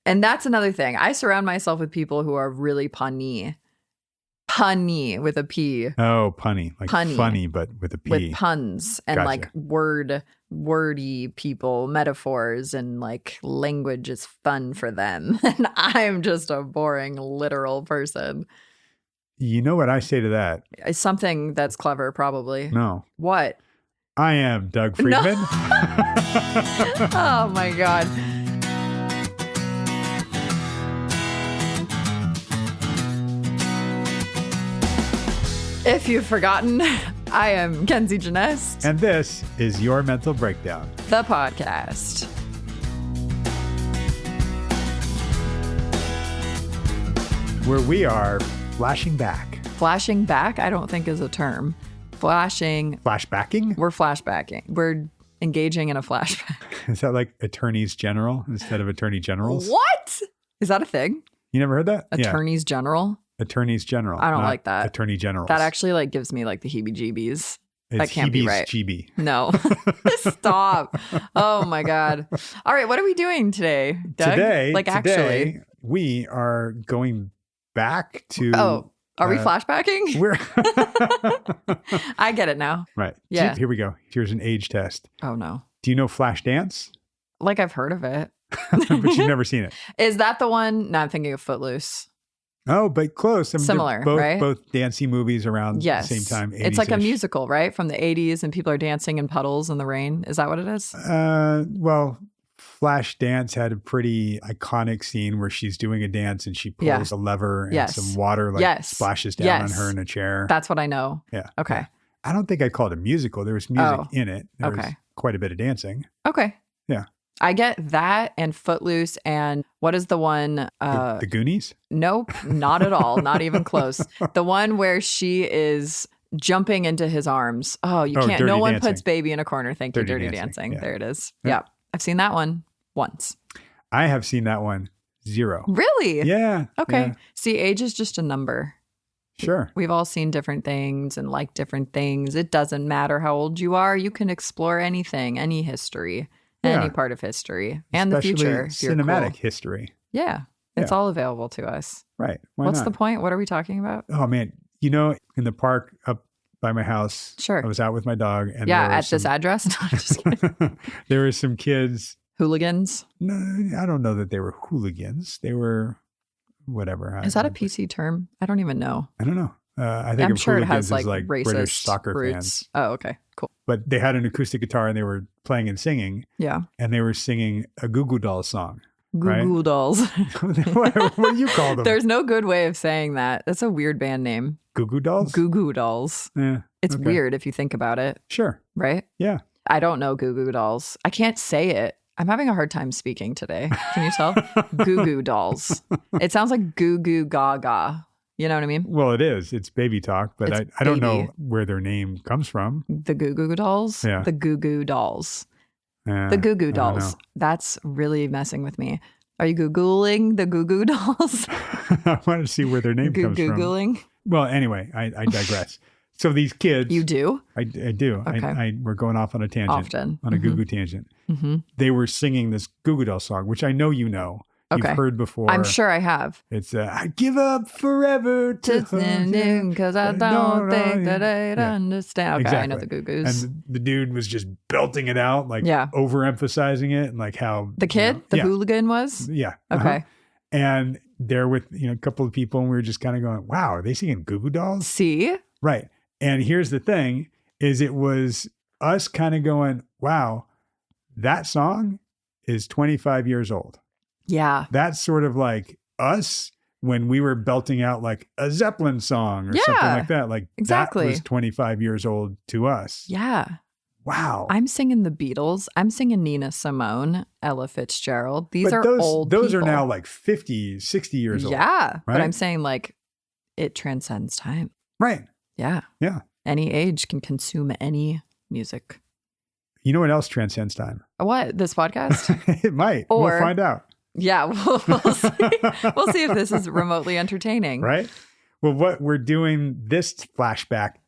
And that's another thing. I surround myself with people who are really punny. Punny with a P. Oh, punny. Like punny. Funny, but with a P. With puns and Gotcha. like wordy people, metaphors, and like language is fun for them. And I'm just a boring, literal person. You know what I say to that? It's something that's clever, probably. No. What? I am Doug Friedman. No. Oh my God. If you've forgotten, I am Kenzie Janest. And this is Your Mental Breakdown, the podcast. where we are flashing back. Flashing back, I don't think is a term. Flashbacking? We're flashbacking. We're engaging in a flashback. Is that like attorneys general instead of attorney generals? What? Is that a thing? You never heard that? Attorneys general? Attorneys general. I don't like that. Attorney generals. That actually like gives me like the heebie-jeebies. It's that can't be right. Heebie. No. Stop. Oh my God. All right. What are we doing today, Doug? Today, we are going back to... Oh, are we flashbacking? We're I get it now. Right. Yeah. So here we go. Here's an age test. Oh no. Do you know Flashdance? Like I've heard of it. But you've never seen it. Is that the one? No, I'm thinking of Footloose. Oh, but close. I mean, similar, both, right? Both dancey movies around the same time. 80s-ish. It's like a musical, right? From the 80s and people are dancing in puddles in the rain. Is that what it is? Well, Flashdance had a pretty iconic scene where she's doing a dance and she pulls a lever and some water splashes down on her in a chair. That's what I know. Yeah. Okay. Yeah. I don't think I'd call it a musical. There was music in it. There was quite a bit of dancing. Okay. Yeah. I get that and Footloose and what is the one? The Goonies? Nope, not at all. Not even close. The one where she is jumping into his arms. Oh, you can't. No one puts baby in a corner. Thank you. Dirty Dancing. Yeah. There it is. Yeah. I've seen that one once. I have seen that one 0. Really? Yeah. Okay. Yeah. See, age is just a number. Sure. We've all seen different things and like different things. It doesn't matter how old you are. You can explore anything, any history. Any part of history and especially the future. Cinematic history. Yeah. It's all available to us. Right. What's the point? What are we talking about? Oh, man. You know, in the park up by my house, sure. I was out with my dog. And at this address? No, I'm just kidding. There were some kids. Hooligans? No, I don't know that they were hooligans. They were whatever. Is that a PC term? I don't even know. I don't know. I think I'm sure it has like racist British soccer roots. Fans. Oh, okay, cool. But they had an acoustic guitar and they were playing and singing. Yeah. And they were singing a Goo Goo Dolls song. Goo Goo Dolls. what do you call them? There's no good way of saying that. That's a weird band name. Goo Goo Dolls? Goo Goo Dolls. Yeah. It's weird if you think about it. Sure. Right? Yeah. I don't know Goo Goo Dolls. I can't say it. I'm having a hard time speaking today. Can you tell? Goo Goo Dolls. It sounds like Goo Goo Gaga. You know what I mean? Well, it is. It's baby talk, but I don't know where their name comes from. The Goo Goo Dolls? Yeah. The Goo Goo Dolls. The Goo Goo Dolls. That's really messing with me. Are you Googling the Goo Goo Dolls? I want to see where their name comes from. Googling? Well, anyway, I digress. So these kids. You do? I do. Okay. We're going off on a tangent. Often. On a Goo Goo tangent. Mm-hmm. They were singing this Goo Goo Doll song, which I know you know. Okay. You've heard before. I'm sure I have. It's I give up forever to because I don't think that I'd understand. Okay, exactly. I know the Goo Goos. And the dude was just belting it out, like overemphasizing it, and like how the kid, the hooligan was. Yeah. Okay. And they're with a couple of people, and we were just kind of going, "Wow, are they singing Goo Goo Dolls?" See, right. And here's the thing: is it was us kind of going, "Wow, that song is 25 years old." Yeah. That's sort of like us when we were belting out like a Zeppelin song or something like that. Like that was 25 years old to us. Yeah. Wow. I'm singing the Beatles. I'm singing Nina Simone, Ella Fitzgerald. These are old Those people. are now like 50, 60 years old. Yeah. Right? But I'm saying like it transcends time. Right. Yeah. Yeah. Any age can consume any music. You know what else transcends time? What? This podcast? It might. Or, we'll find out. Yeah, we'll see. We'll see if this is remotely entertaining. Right? Well, what we're doing this flashback.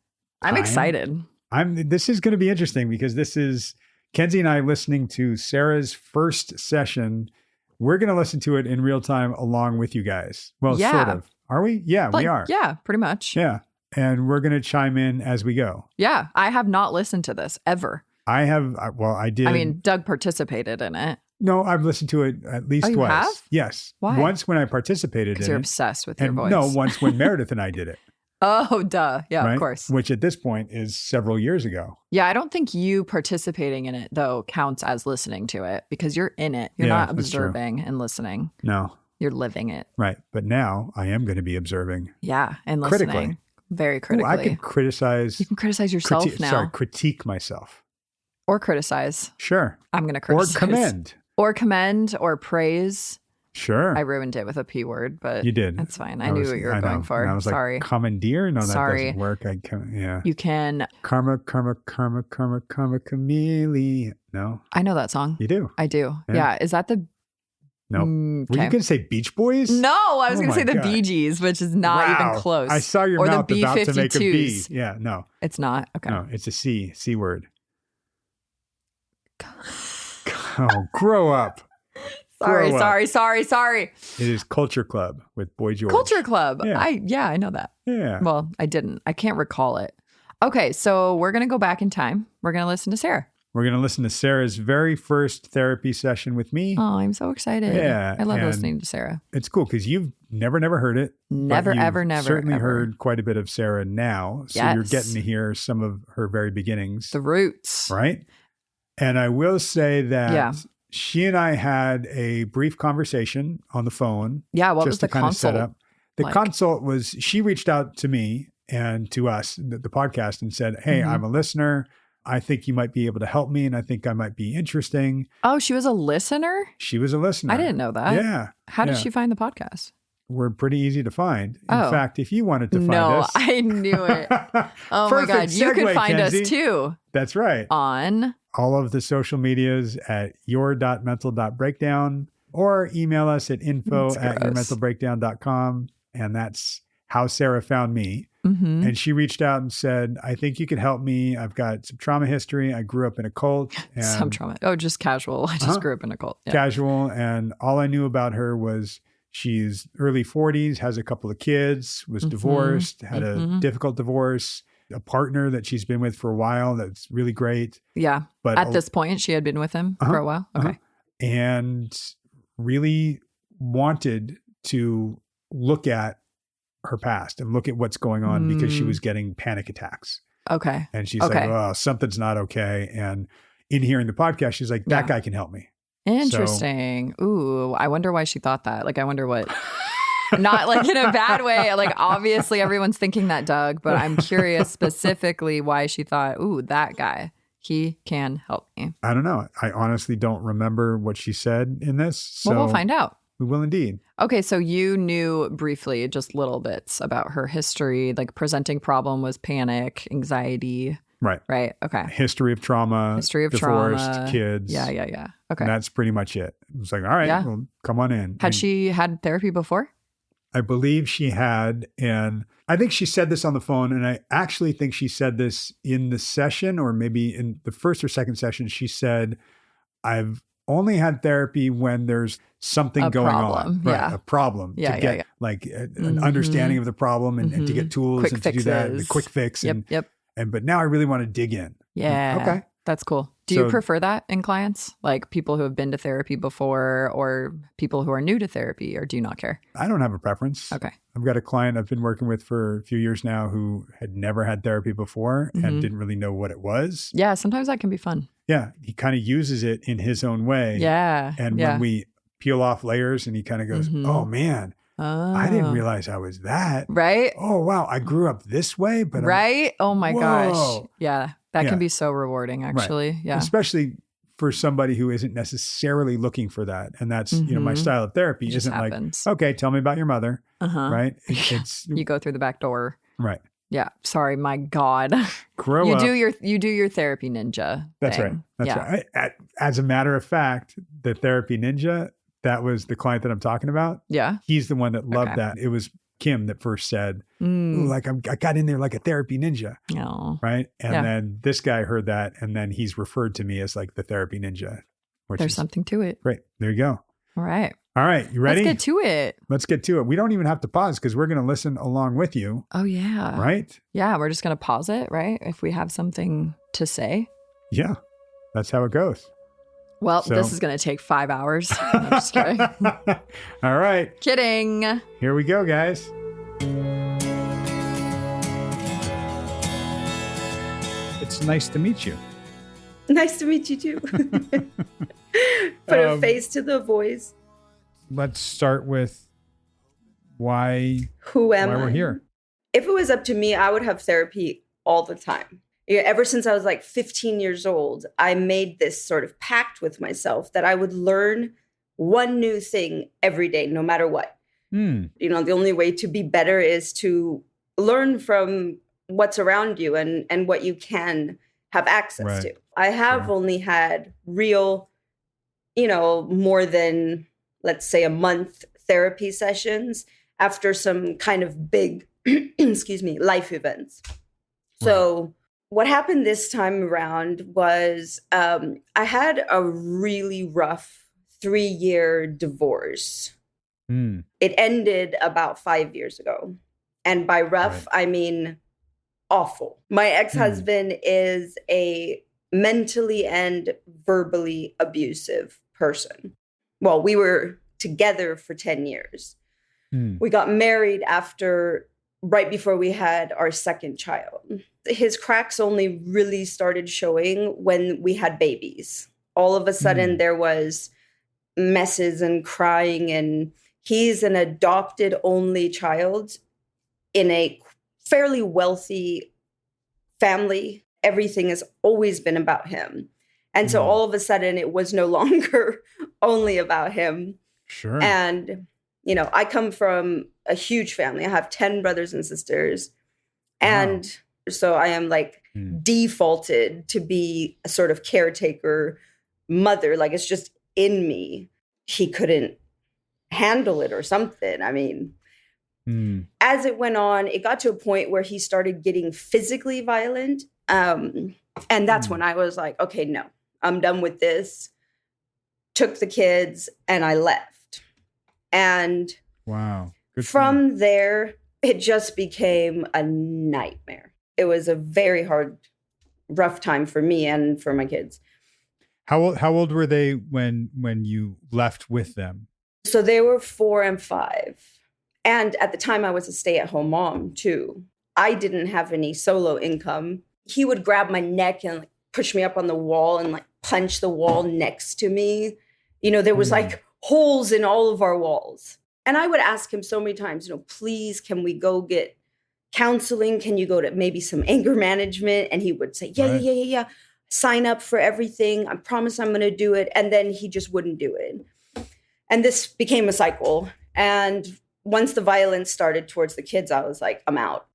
I'm excited. This is going to be interesting because this is Kenzie and I listening to Sarah's first session we're going to listen to it in real time along with you guys. Well, sort of. Are we? Yeah, we are. Yeah, pretty much. Yeah. And we're going to chime in as we go. Yeah. I have not listened to this ever. I have. Well, I did. I mean, Doug participated in it. No, I've listened to it at least twice. Have? Yes. Why? Once when I participated in it. Because you're obsessed with your voice. No, once when Meredith and I did it. Oh, duh. Yeah, right? Of course. Which at this point is several years ago. Yeah, I don't think you participating in it, though, counts as listening to it because you're in it. You're not observing and listening. No. You're living it. Right. But now I am going to be observing. Yeah, and listening. Critically. Very critically. Ooh, I can criticize. You can criticize yourself now. Critique myself. Or criticize. Sure. I'm going to criticize. Or commend. Or commend or praise. Sure. I ruined it with a P word, but you did. That's fine. I knew what you were going for. And I was Sorry. Like, commandeer? No, that doesn't work. Yeah. You can. Karma, chameleon. No. I know that song. You do? I do. Yeah. Is that the... No. Were you going to say Beach Boys? No, I was going to say the Bee Gees, which is not even close. I saw your mouth about to make a B. Yeah, no. It's not? Okay. No, it's a C. C word. Oh, grow up. Sorry. It is Culture Club with Boy George. Culture Club. Yeah. I know that. Yeah. Well, I didn't. I can't recall it. Okay, so we're going to go back in time. We're going to listen to Sarah. We're going to listen to Sarah's very first therapy session with me. Oh, I'm so excited. Yeah. I love listening to Sarah. It's cool because you've never heard it. Never, certainly heard quite a bit of Sarah now. So you're getting to hear some of her very beginnings. The roots. Right? And I will say that she and I had a brief conversation on the phone. Yeah, what was the kind consult? Of set up. The consult was, she reached out to me and to us, the podcast, and said, hey, I'm a listener. I think you might be able to help me, and I think I might be interesting. Oh, she was a listener? She was a listener. I didn't know that. Yeah. How did she find the podcast? We're pretty easy to find. In fact, if you wanted to find us. No, I knew it. Oh my God. You could find us too. That's right. On all of the social medias at your.mental.breakdown or email us at info@yourmentalbreakdown.com. And that's how Sarah found me. Mm-hmm. And she reached out and said, I think you could help me. I've got some trauma history. I grew up in a cult. And some trauma. Oh, just casual. I just grew up in a cult. Yeah. Casual. And all I knew about her was she's early 40s, has a couple of kids, was divorced, had a difficult divorce, a partner that she's been with for a while. That's really great. Yeah. But at this point, she had been with him for a while. Okay. And really wanted to look at her past and look at what's going on because she was getting panic attacks. Okay. And she's like, oh, something's not okay. And in hearing the podcast, she's like, that guy can help me. Interesting. Ooh, I wonder why she thought that. Like, I wonder what, not like in a bad way. Like, obviously everyone's thinking that, Doug, but I'm curious specifically why she thought, ooh, that guy, he can help me. I don't know. I honestly don't remember what she said in this. So well, we'll find out. We will indeed. Okay, so you knew briefly, just little bits about her history, like presenting problem was panic, anxiety. Right. Right. Okay. History of trauma. Divorced, kids. Yeah. Okay. And that's pretty much it. It was like, all right, well, come on in. Had she had therapy before? I believe she had. And I think she said this on the phone. And I actually think she said this in the session, or maybe in the first or second session. She said, I've only had therapy when there's something going on. Right, a problem. To get like an understanding of the problem and to get tools quick and fixes. To do that. The quick fix. But now I really want to dig in. Yeah. Okay. That's cool. Do you prefer that in clients? Like people who have been to therapy before or people who are new to therapy, or do you not care? I don't have a preference. Okay. I've got a client I've been working with for a few years now who had never had therapy before and didn't really know what it was. Yeah. Sometimes that can be fun. Yeah. He kind of uses it in his own way. Yeah. And when we peel off layers and he kind of goes, oh man, I didn't realize I was that. Right. Oh, wow. I grew up this way, but oh my gosh. Yeah. That can be so rewarding, actually. Right. Yeah. Especially for somebody who isn't necessarily looking for that. And that's, my style of therapy isn't happens. Like, okay, tell me about your mother. Right. It's you go through the back door. Right. Yeah. Sorry. My God. Grow up. You do your therapy ninja. That's thing. right. That's right. As a matter of fact, the therapy ninja, that was the client that I'm talking about. Yeah. He's the one that loved that. It was Kim that first said, like I got in there like a therapy ninja. Oh. Right. And then this guy heard that. And then he's referred to me as like the therapy ninja. There's something to it. Great. There you go. All right. All right. You ready? Let's get to it. Let's get to it. We don't even have to pause because we're going to listen along with you. Oh, yeah. Right? Yeah. We're just going to pause it, right? If we have something to say. Yeah. That's how it goes. Well, this is going to take 5 hours. I'm just kidding. All right. Kidding. Here we go, guys. It's nice to meet you. Nice to meet you too. Put a face to the voice. Let's start with why we're here. If it was up to me, I would have therapy all the time. Ever since I was like 15 years old, I made this sort of pact with myself that I would learn one new thing every day, no matter what. The only way to be better is to learn from what's around you and what you can have access to. I have only had real, more than, let's say, a month therapy sessions after some kind of big, life events. So what happened this time around was I had a really rough 3-year divorce. It ended about 5 years ago. And by rough, I mean awful. My ex-husband is a mentally and verbally abusive person. Well, we were together for 10 years. We got married right before we had our second child. His cracks only really started showing when we had babies. All of a sudden there was messes and crying, and he's an adopted only child in a fairly wealthy family. Everything has always been about him. And so all of a sudden it was no longer only about him. Sure. And, I come from a huge family. I have 10 brothers and sisters. And so I am defaulted to be a sort of caretaker mother. Like it's just in me. He couldn't handle it or something. I mean, as it went on, it got to a point where he started getting physically violent. And that's when I was like, okay, no, I'm done with this. Took the kids and I left. And wow. From there, it just became a nightmare. It was a very hard, rough time for me and for my kids. How old were they when you left with them? So they were 4 and 5. And at the time I was a stay-at-home mom too. I didn't have any solo income. He would grab my neck and push me up on the wall and punch the wall next to me. There was holes in all of our walls. And I would ask him so many times, please, can we go get counseling? Can you go to maybe some anger management? And he would say, yeah. Sign up for everything. I promise I'm going to do it. And then he just wouldn't do it. And this became a cycle. And once the violence started towards the kids, I was like, I'm out.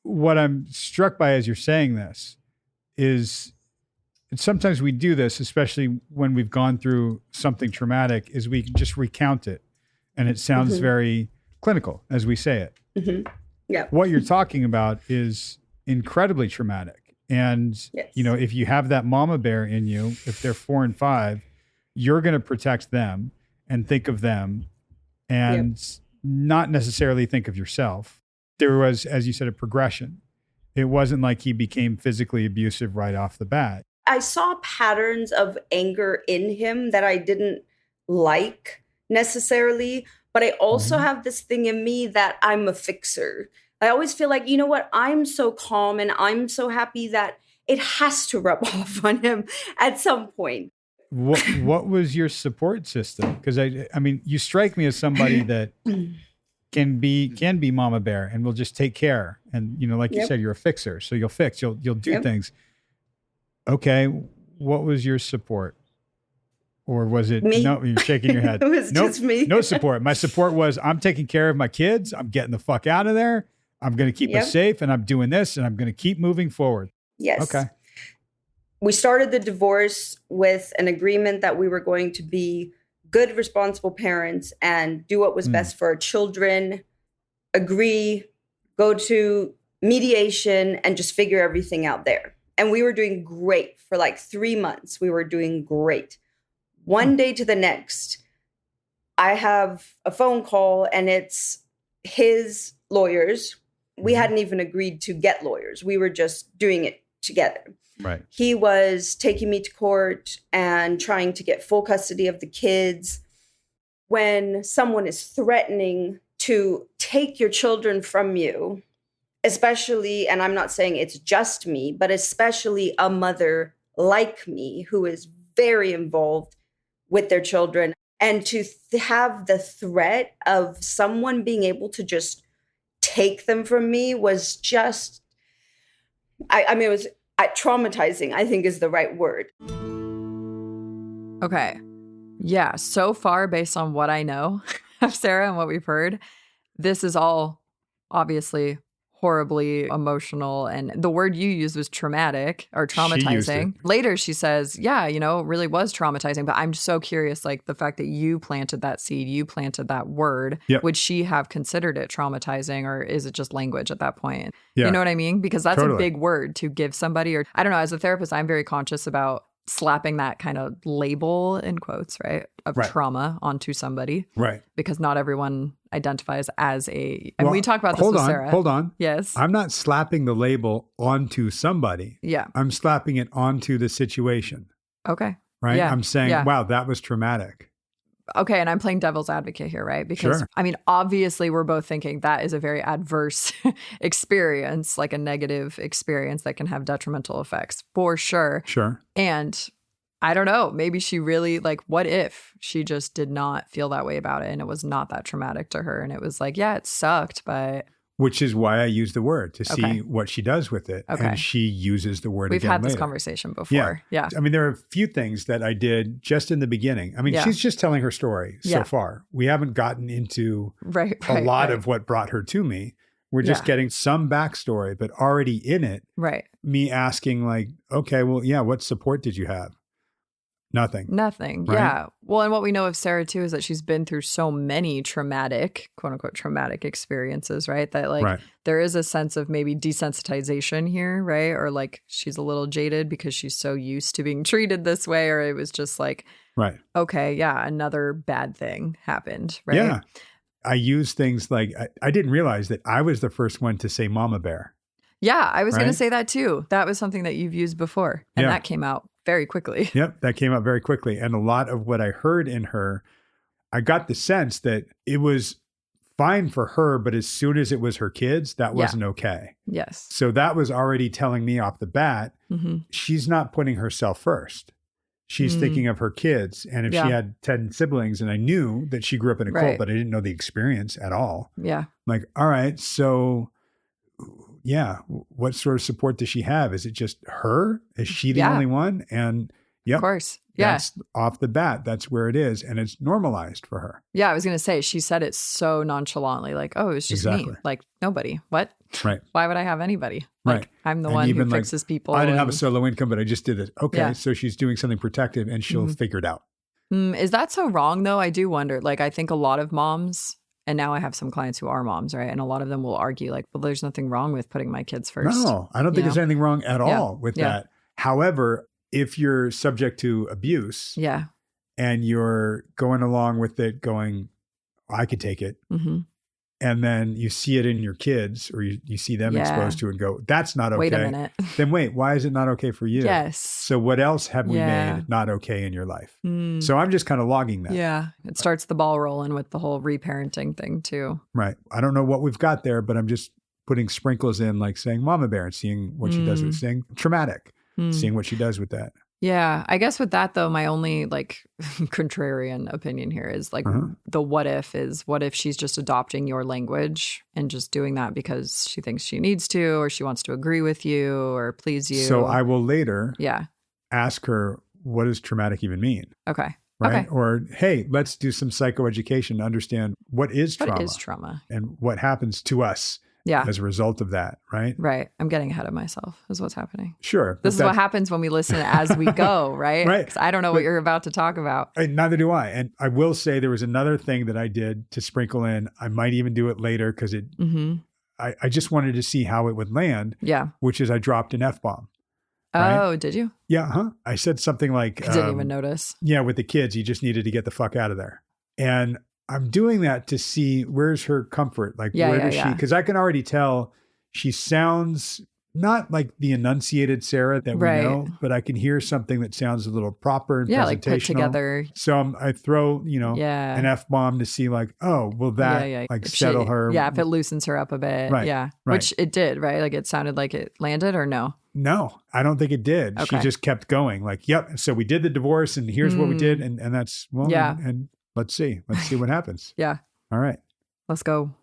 What I'm struck by as you're saying this is sometimes we do this, especially when we've gone through something traumatic, is we just recount it. And it sounds very clinical as we say it. Yeah. What you're talking about is incredibly traumatic. And, if you have that mama bear in you, if they're 4 and 5, you're going to protect them and think of them and not necessarily think of yourself. There was, as you said, a progression. It wasn't like he became physically abusive right off the bat. I saw patterns of anger in him that I didn't like necessarily, but I also have this thing in me that I'm a fixer. I always feel like, I'm so calm and I'm so happy that it has to rub off on him at some point. What was your support system? Because I mean, you strike me as somebody that can be mama bear and will just take care. And like you said, you're a fixer, so you'll fix, you'll do things. Okay, what was your support? Or was it me? No? You're shaking your head. It was just me. No support. My support was I'm taking care of my kids. I'm getting the fuck out of there. I'm going to keep us safe, and I'm doing this, and I'm going to keep moving forward. Yes. Okay. We started the divorce with an agreement that we were going to be good, responsible parents and do what was best for our children, agree, go to mediation, and just figure everything out there. And we were doing great for 3 months. We were doing great. One day to the next, I have a phone call and it's his lawyers. We hadn't even agreed to get lawyers. We were just doing it together. Right. He was taking me to court and trying to get full custody of the kids. When someone is threatening to take your children from you, especially, and I'm not saying it's just me, but especially a mother like me who is very involved with their children, and to have the threat of someone being able to just take them from me was just, I mean, it was traumatizing, I think is the right word. Okay. Yeah. So far, based on what I know of Sarah and what we've heard, this is all obviously horribly emotional. And the word you used was traumatic or traumatizing. Later, she says, yeah, you know, it really was traumatizing. But I'm so curious, like the fact that you planted that seed, you planted that word, would she have considered it traumatizing, or is it just language at that point? Yeah. You know what I mean? Because that's a big word to give somebody, or I don't know, as a therapist, I'm very conscious about slapping that kind of label in quotes, right, of trauma onto somebody. Right. Because not everyone identifies as a, and we talk about this with Sarah. Hold on. Yes. I'm not slapping the label onto somebody. Yeah. I'm slapping it onto the situation. Okay. Right. Yeah. I'm saying, wow, that was traumatic. Okay. And I'm playing devil's advocate here, right? Because I mean, obviously we're both thinking that is a very adverse experience, like a negative experience that can have detrimental effects for sure. Sure. And I don't know, maybe she really, like, what if she just did not feel that way about it and it was not that traumatic to her? And it was like, yeah, it sucked, but. Which is why I use the word to see what she does with it. Okay. And she uses the word We've again had later. this conversation before. Yeah. I mean, there are a few things that I did just in the beginning. I mean, she's just telling her story so far. We haven't gotten into a lot of what brought her to me. We're just getting some backstory, but already in it, me asking like, okay, well, yeah, what support did you have? Nothing. Right? Yeah. Well, and what we know of Sarah too is that she's been through so many traumatic, quote unquote, traumatic experiences, right? That like there is a sense of maybe desensitization here, right? Or like she's a little jaded because she's so used to being treated this way, or it was just like, okay, yeah, another bad thing happened, right? Yeah. I use things like, I didn't realize that I was the first one to say mama bear. Yeah, I was going to say that too. That was something that you've used before, and that came out very quickly. Yep, that came out very quickly. And a lot of what I heard in her, I got the sense that it was fine for her, but as soon as it was her kids, that wasn't okay. Yes. So that was already telling me off the bat, she's not putting herself first. She's thinking of her kids. And if she had 10 siblings, and I knew that she grew up in a cult, but I didn't know the experience at all. Yeah. I'm like, all right, so yeah, what sort of support does she have? Is it just her? Is she the only one? And of course. Yeah. That's off the bat. That's where it is. And it's normalized for her. Yeah. I was going to say, she said it so nonchalantly, like, oh, it's just me. Like, nobody. What? Right. Why would I have anybody? Like, I'm the one who fixes people. I didn't have a solo income, but I just did it. Okay. So she's doing something protective and she'll figure it out. Is that so wrong though? I do wonder. Like, I think a lot of moms, and now I have some clients who are moms, right? And a lot of them will argue like, well, there's nothing wrong with putting my kids first. No, I don't think there's anything wrong at all with that. However, if you're subject to abuse and you're going along with it going, I could take it. And then you see it in your kids, or you see them exposed to it and go, that's not okay. Wait a minute. Then wait, why is it not okay for you? Yes. So what else have we made not okay in your life? So I'm just kind of logging that. Yeah. It starts the ball rolling with the whole reparenting thing too. Right. I don't know what we've got there, but I'm just putting sprinkles in, like saying mama bear and seeing what she does with saying traumatic, seeing what she does with that. Yeah. I guess with that though, my only like contrarian opinion here is like the what if she's just adopting your language and just doing that because she thinks she needs to, or she wants to agree with you or please you. So I will later ask her, what does traumatic even mean? Okay. Right. Okay. Or, hey, let's do some psychoeducation to understand what is trauma. What is trauma? And what happens to us as a result of that, right? Right. I'm getting ahead of myself is what's happening. Sure. This is what happens when we listen as we go, right? Right. Because I don't know what you're about to talk about. Neither do I. And I will say there was another thing that I did to sprinkle in. I might even do it later because I just wanted to see how it would land. Yeah. Which is I dropped an F-bomb. Oh, right? Did you? Yeah. I said something like, I didn't even notice. Yeah. With the kids, you just needed to get the fuck out of there. And I'm doing that to see where's her comfort. Like, where does she, because I can already tell she sounds not like the enunciated Sarah that we know, but I can hear something that sounds a little proper and presentational. Like put together. So I throw, an F-bomb to see like, oh, will that like settle her? Yeah, if it loosens her up a bit. Right. Yeah. Right. Which it did, right? Like it sounded like it landed or no? No, I don't think it did. Okay. She just kept going like, yep. So we did the divorce and here's what we did. And that's, and let's see what happens. Yeah. All right. Let's go.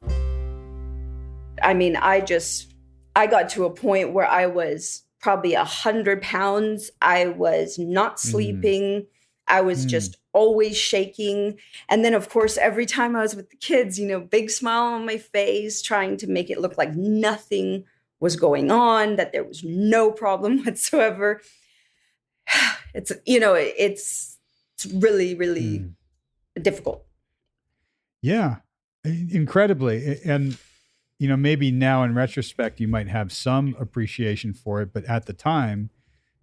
I mean, I got to a point where I was probably 100 pounds. I was not sleeping. I was just always shaking. And then, of course, every time I was with the kids, big smile on my face, trying to make it look like nothing was going on, that there was no problem whatsoever. It's really, really difficult. Yeah, incredibly. And maybe now in retrospect, you might have some appreciation for it, but at the time,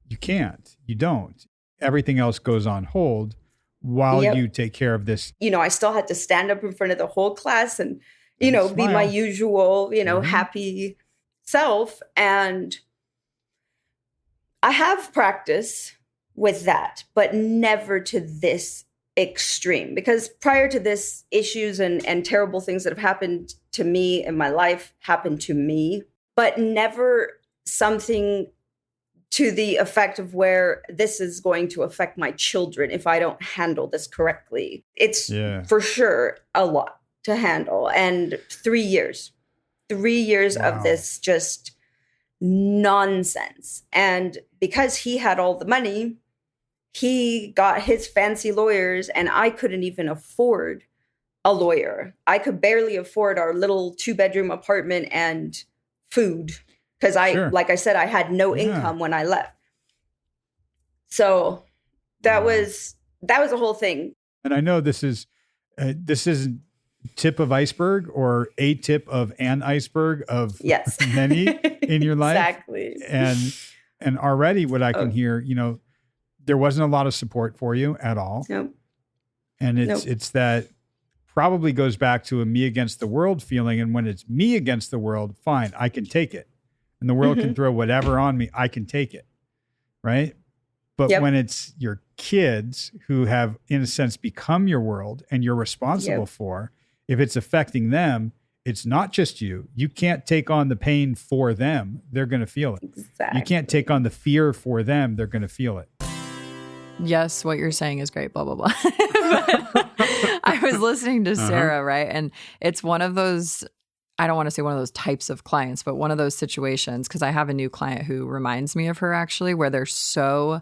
you can't. You don't. Everything else goes on hold while you take care of this. I still had to stand up in front of the whole class and, be my usual, happy self. And I have practice with that, but never to this extreme, because prior to this, issues and terrible things that have happened to me in my life happened to me, but never something to the effect of where this is going to affect my children if I don't handle this correctly. It's for sure a lot to handle. And 3 years of this just nonsense. And because he had all the money, he got his fancy lawyers, and I couldn't even afford a lawyer. I could barely afford our little 2-bedroom apartment and food because like I said, I had no income when I left. So that was a whole thing. And I know this is tip of iceberg or a tip of an iceberg of many in your life. Exactly. And already what I can hear, there wasn't a lot of support for you at all. Nope. And it's that probably goes back to a me against the world feeling. And when it's me against the world, fine, I can take it. And the world can throw whatever on me, I can take it. Right? But when it's your kids who have, in a sense, become your world and you're responsible for, if it's affecting them, it's not just you. You can't take on the pain for them. They're going to feel it. Exactly. You can't take on the fear for them. They're going to feel it. Yes, what you're saying is great, blah, blah, blah. But I was listening to Sarah, right? And it's one of those, I don't want to say one of those types of clients, but one of those situations, because I have a new client who reminds me of her actually, where they're so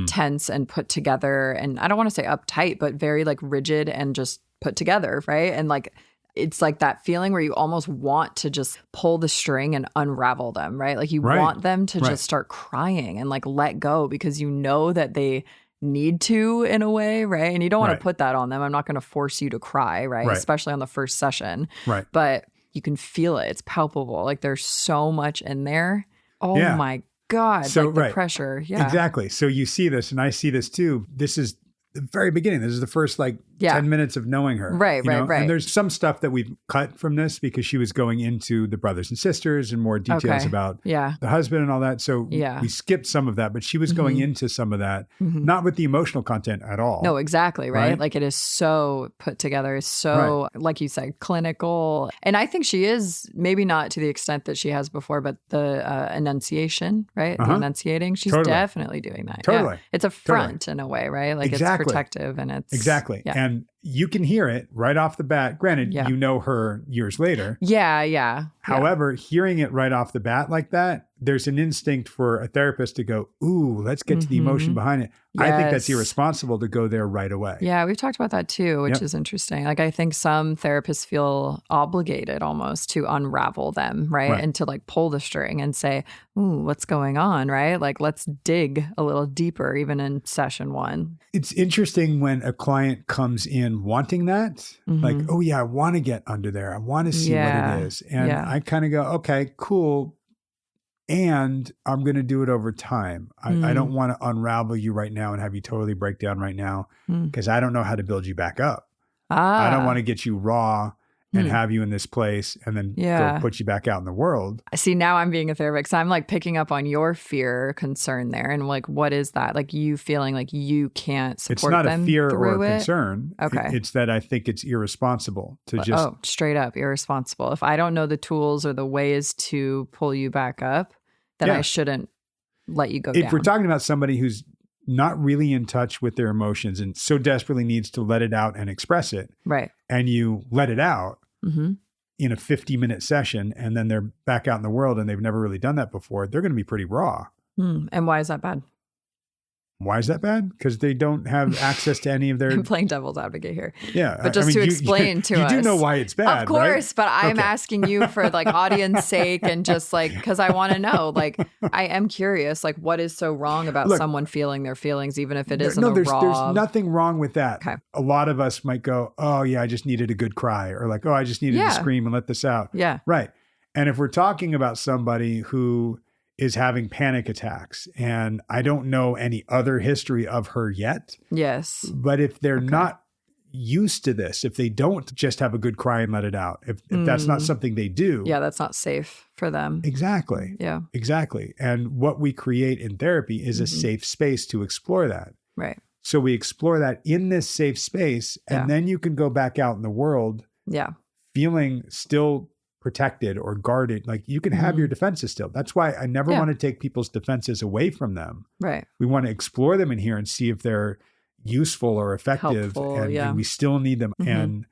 tense and put together. And I don't want to say uptight, but very like rigid and just put together, right? And like, it's like that feeling where you almost want to just pull the string and unravel them, right? Like you want them to just start crying and like let go because you know that they need to in a way, right? And you don't want to put that on them. I'm not going to force you to cry, right? Especially on the first session. Right. But you can feel it. It's palpable. Like there's so much in there. Oh my God. So, like the pressure. Yeah. Exactly. So you see this and I see this too. This is the very beginning. This is the first 10 minutes of knowing her. Right. And there's some stuff that we've cut from this because she was going into the brothers and sisters and more details about the husband and all that. So we skipped some of that, but she was going into some of that, not with the emotional content at all. No, exactly. Right. Like it is so put together. It's so, like you said, clinical. And I think she is maybe not to the extent that she has before, but the enunciation, right? The enunciating, she's definitely doing that. Totally. Yeah. It's a front in a way, right? Like it's protective and it's. Exactly. Yeah. And you can hear it right off the bat. Granted, you know her years later. Yeah. However, hearing it right off the bat like that, there's an instinct for a therapist to go, ooh, let's get to the emotion behind it. Yes. I think that's irresponsible to go there right away. Yeah, we've talked about that too, which is interesting. Like I think some therapists feel obligated almost to unravel them, right? And to like pull the string and say, ooh, what's going on, right? Like let's dig a little deeper even in session 1. It's interesting when a client comes in wanting that, like, oh yeah, I want to get under there. I want to see what it is. And I kind of go, okay, cool. And I'm going to do it over time. I don't want to unravel you right now and have you totally break down right now because I don't know how to build you back up. I don't want to get you raw and have you in this place and then go put you back out in the world. See, now I'm being a therapist. I'm like picking up on your fear concern there. And like, what is that? Like you feeling like you can't support them. It's not a fear or a it? concern. Okay. It's that I think it's irresponsible to just. Oh, straight up irresponsible. If I don't know the tools or the ways to pull you back up, then I shouldn't let you go down. If we're talking about somebody who's not really in touch with their emotions and so desperately needs to let it out and express it. Right. And you let it out in a 50-minute session and then they're back out in the world and they've never really done that before, they're going to be pretty raw. And why is that bad? Why is that bad? Because they don't have access to any of their... I'm playing devil's advocate here. Yeah. But just to explain to us. You do know why it's bad, of course, right? But I'm asking you for like audience sake and just like, because I want to know, like, I am curious, like what is so wrong about someone feeling their feelings, even if it isn't there's raw... There's nothing wrong with that. Okay. A lot of us might go, oh yeah, I just needed a good cry. Or like, oh, I just needed to scream and let this out. Yeah. Right. And if we're talking about somebody who is having panic attacks. And I don't know any other history of her yet. Yes. But if they're not used to this, if they don't just have a good cry and let it out, if that's not something they do. Yeah, that's not safe for them. Exactly. Yeah. Exactly. And what we create in therapy is a safe space to explore that. Right. So we explore that in this safe space, and then you can go back out in the world feeling still protected or guarded. Like you can have your defenses still. That's why I never want to take people's defenses away from them. Right. We want to explore them in here and see if they're useful or effective. Helpful, and we still need them. And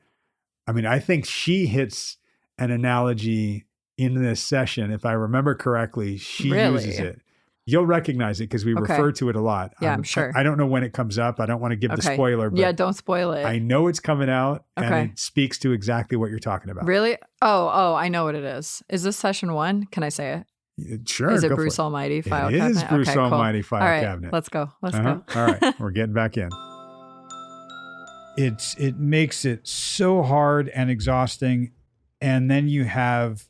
I mean, I think she hits an analogy in this session. If I remember correctly, she uses it. You'll recognize it because we refer to it a lot. Yeah, I'm sure. I don't know when it comes up. I don't want to give the spoiler. But don't spoil it. I know it's coming out and it speaks to exactly what you're talking about. Really? Oh, I know what it is. Is this session 1? Can I say it? Sure. Is it Bruce Almighty File Cabinet? It is Bruce Almighty File Cabinet. Let's go. Let's go. All right. We're getting back in. It makes it so hard and exhausting. And then you have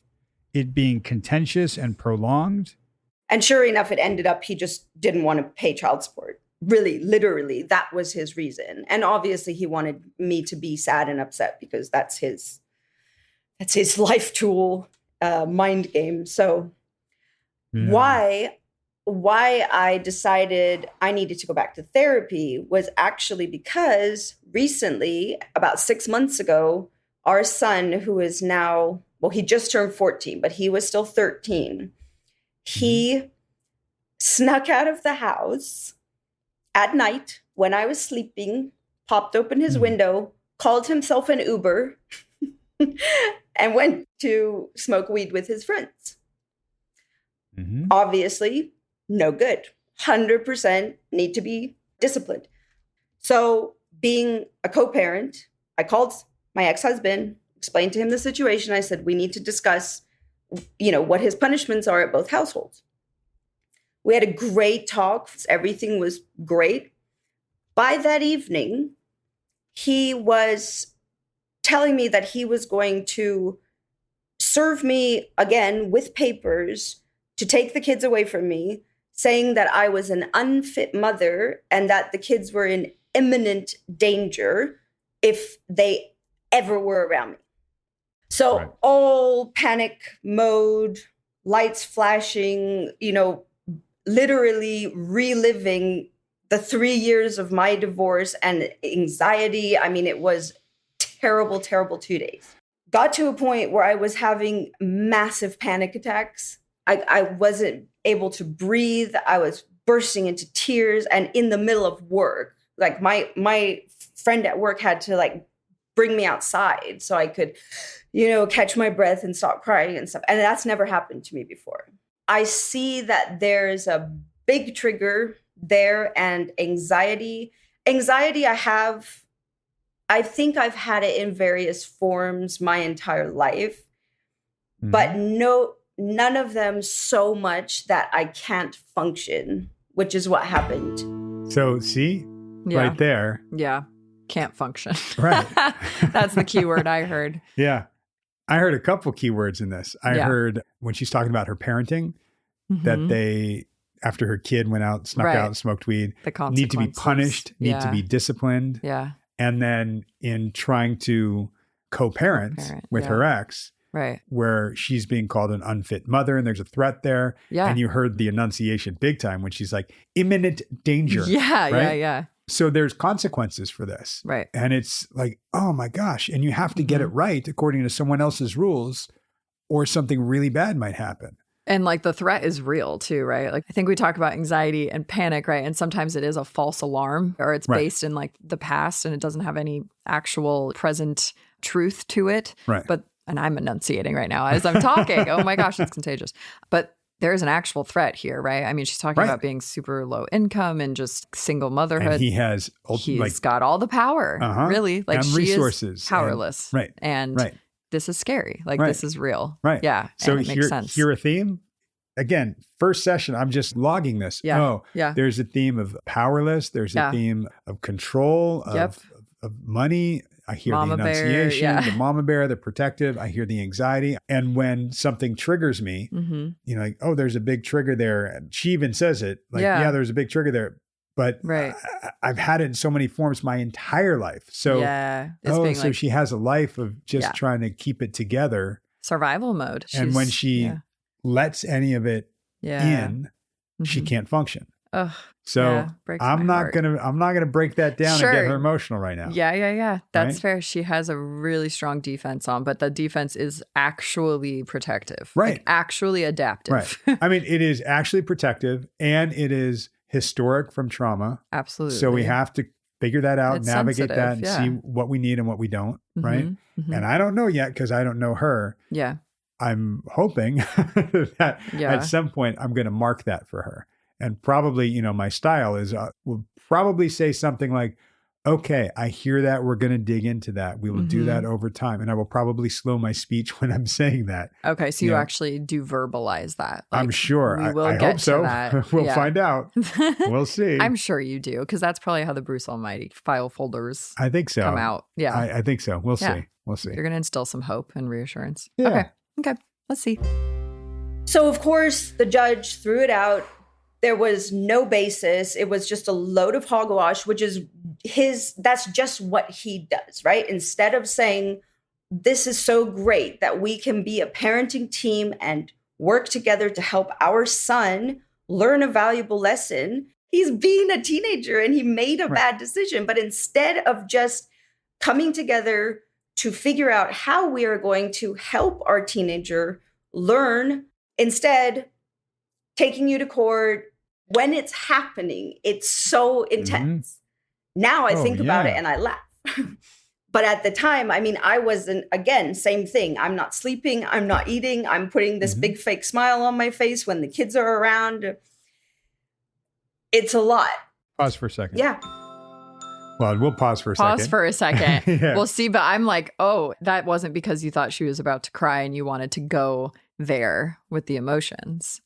it being contentious and prolonged. And sure enough, it ended up he just didn't want to pay child support. Really, literally, that was his reason. And obviously he wanted me to be sad and upset because that's his life tool, mind game. So why I decided I needed to go back to therapy was actually because recently, about 6 months ago, our son, who is now, well, he just turned 14, but he was still 13. He snuck out of the house at night when I was sleeping, popped open his window, called himself an Uber, and went to smoke weed with his friends. Obviously, no good. 100% need to be disciplined. So being a co-parent, I called my ex-husband, explained to him the situation. I said, we need to discuss what his punishments are at both households. We had a great talk. Everything was great. By that evening, he was telling me that he was going to serve me again with papers to take the kids away from me, saying that I was an unfit mother and that the kids were in imminent danger if they ever were around me. So all panic mode, lights flashing, literally reliving the 3 years of my divorce and anxiety. I mean, it was terrible, terrible 2 days. Got to a point where I was having massive panic attacks. I wasn't able to breathe. I was bursting into tears and in the middle of work. Like my friend at work had to bring me outside so I could, catch my breath and stop crying and stuff. And that's never happened to me before. I see that there's a big trigger there and anxiety. Anxiety I think I've had it in various forms my entire life, but none of them so much that I can't function, which is what happened. So see, right there. Yeah. Can't function. Right. That's the key word I heard. Yeah. I heard a couple keywords in this. I heard when she's talking about her parenting, that they, after her kid went out, snuck out and smoked weed, need to be punished, need to be disciplined. Yeah. And then in trying to co-parent with her ex, right, where she's being called an unfit mother and there's a threat there. Yeah. And you heard the enunciation big time when she's like, imminent danger. Yeah, right? yeah. So there's consequences for this. Right. And it's like, oh my gosh. And you have to get it right according to someone else's rules or something really bad might happen. And like the threat is real too, right? Like I think we talk about anxiety and panic, right? And sometimes it is a false alarm or it's based in like the past and it doesn't have any actual present truth to it. Right. And I'm enunciating right now as I'm talking. Oh my gosh, it's contagious. But there is an actual threat here, right? I mean, she's talking about being super low income and just single motherhood. And he's got all the power, really. Like and she resources. is powerless. And this is scary. Like this is real. Right. Yeah. So and it makes sense. Hear a theme? Again, first session, I'm just logging this. Yeah. Oh, there's a theme of powerless. There's a theme of control, of money. I hear mama the enunciation, the mama bear, the protective. I hear the anxiety. And when something triggers me, like, oh, there's a big trigger there. And she even says it like, there's a big trigger there. But I've had it in so many forms my entire life. So, so she has a life of just trying to keep it together. Survival mode. And when she lets any of it in, she can't function. Ugh. So I'm not gonna break that down and get her emotional right now. Yeah. That's fair. She has a really strong defense on, but the defense is actually protective. Right. Like actually adaptive. Right. I mean, it is actually protective and it is historic from trauma. Absolutely. So we have to figure that out, It's navigate that, sensitive, and see what we need and what we don't. Right. And I don't know yet because I don't know her. Yeah. I'm hoping that at some point I'm going to mark that for her. And probably, my style is, will probably say something like, okay, I hear that. We're going to dig into that. We will do that over time. And I will probably slow my speech when I'm saying that. Okay. So you actually do verbalize that. Like, I'm sure. I hope so. We'll find out. We'll see. I'm sure you do. Because that's probably how the Bruce Almighty file folders I think so. come out. Yeah. I think so. We'll see. We'll see. You're going to instill some hope and reassurance. Yeah. Okay. Let's see. So, of course, the judge threw it out. There was no basis. It was just a load of hogwash, which is that's just what he does, right? Instead of saying, this is so great that we can be a parenting team and work together to help our son learn a valuable lesson, he's being a teenager and he made a bad decision. But instead of just coming together to figure out how we are going to help our teenager learn, instead taking you to court when it's happening, it's so intense. Now I think about it and I laugh. But at the time, I mean, I wasn't, again, same thing. I'm not sleeping. I'm not eating. I'm putting this big fake smile on my face when the kids are around. It's a lot. Pause for a second. Yeah. Well, we'll pause for a second. Pause for a second. We'll see. But I'm like, oh, that wasn't because you thought she was about to cry and you wanted to go there with the emotions.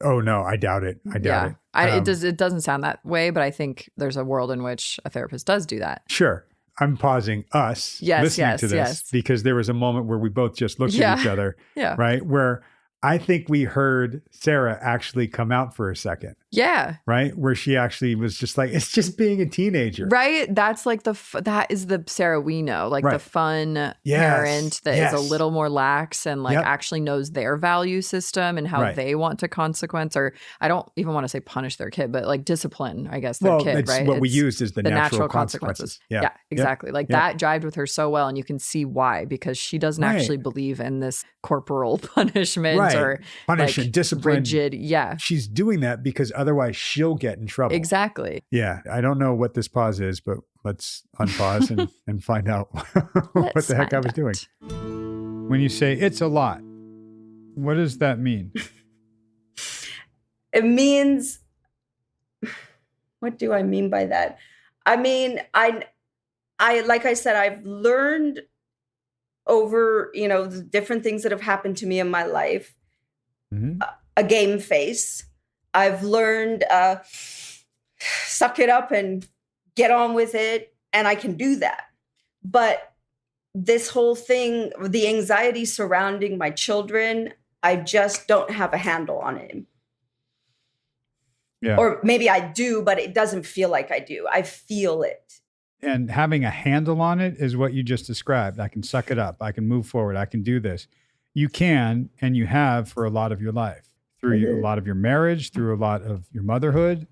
Oh, no, I doubt it. I doubt it. It doesn't sound that way, but I think there's a world in which a therapist does do that. Sure. I'm pausing us listening to this because there was a moment where we both just looked at each other, right? Where I think we heard Sarah actually come out for a second. Yeah. Right? Where she actually was just like, it's just being a teenager. Right? That's like that is the Sarah we know, like the fun parent that is a little more lax and like actually knows their value system and how they want to consequence, or I don't even want to say punish their kid, but like discipline, I guess, their kid, right? What we used is the natural consequences. Yeah, exactly. Like that jived with her so well. And you can see why, because she doesn't actually believe in this corporal punishment or punish and discipline. Rigid. Yeah. She's doing that because otherwise she'll get in trouble. Exactly. Yeah. I don't know what this pause is, but let's unpause and find out what the heck I was doing. When you say it's a lot, what does that mean? It means, what do I mean by that? I mean, I like I said, I've learned over, the different things that have happened to me in my life, a game face. I've learned suck it up and get on with it, and I can do that. But this whole thing, the anxiety surrounding my children, I just don't have a handle on it. Yeah. Or maybe I do, but it doesn't feel like I do. I feel it. And having a handle on it is what you just described. I can suck it up. I can move forward. I can do this. You can, and you have for a lot of your life, through a lot of your marriage, through a lot of your motherhood.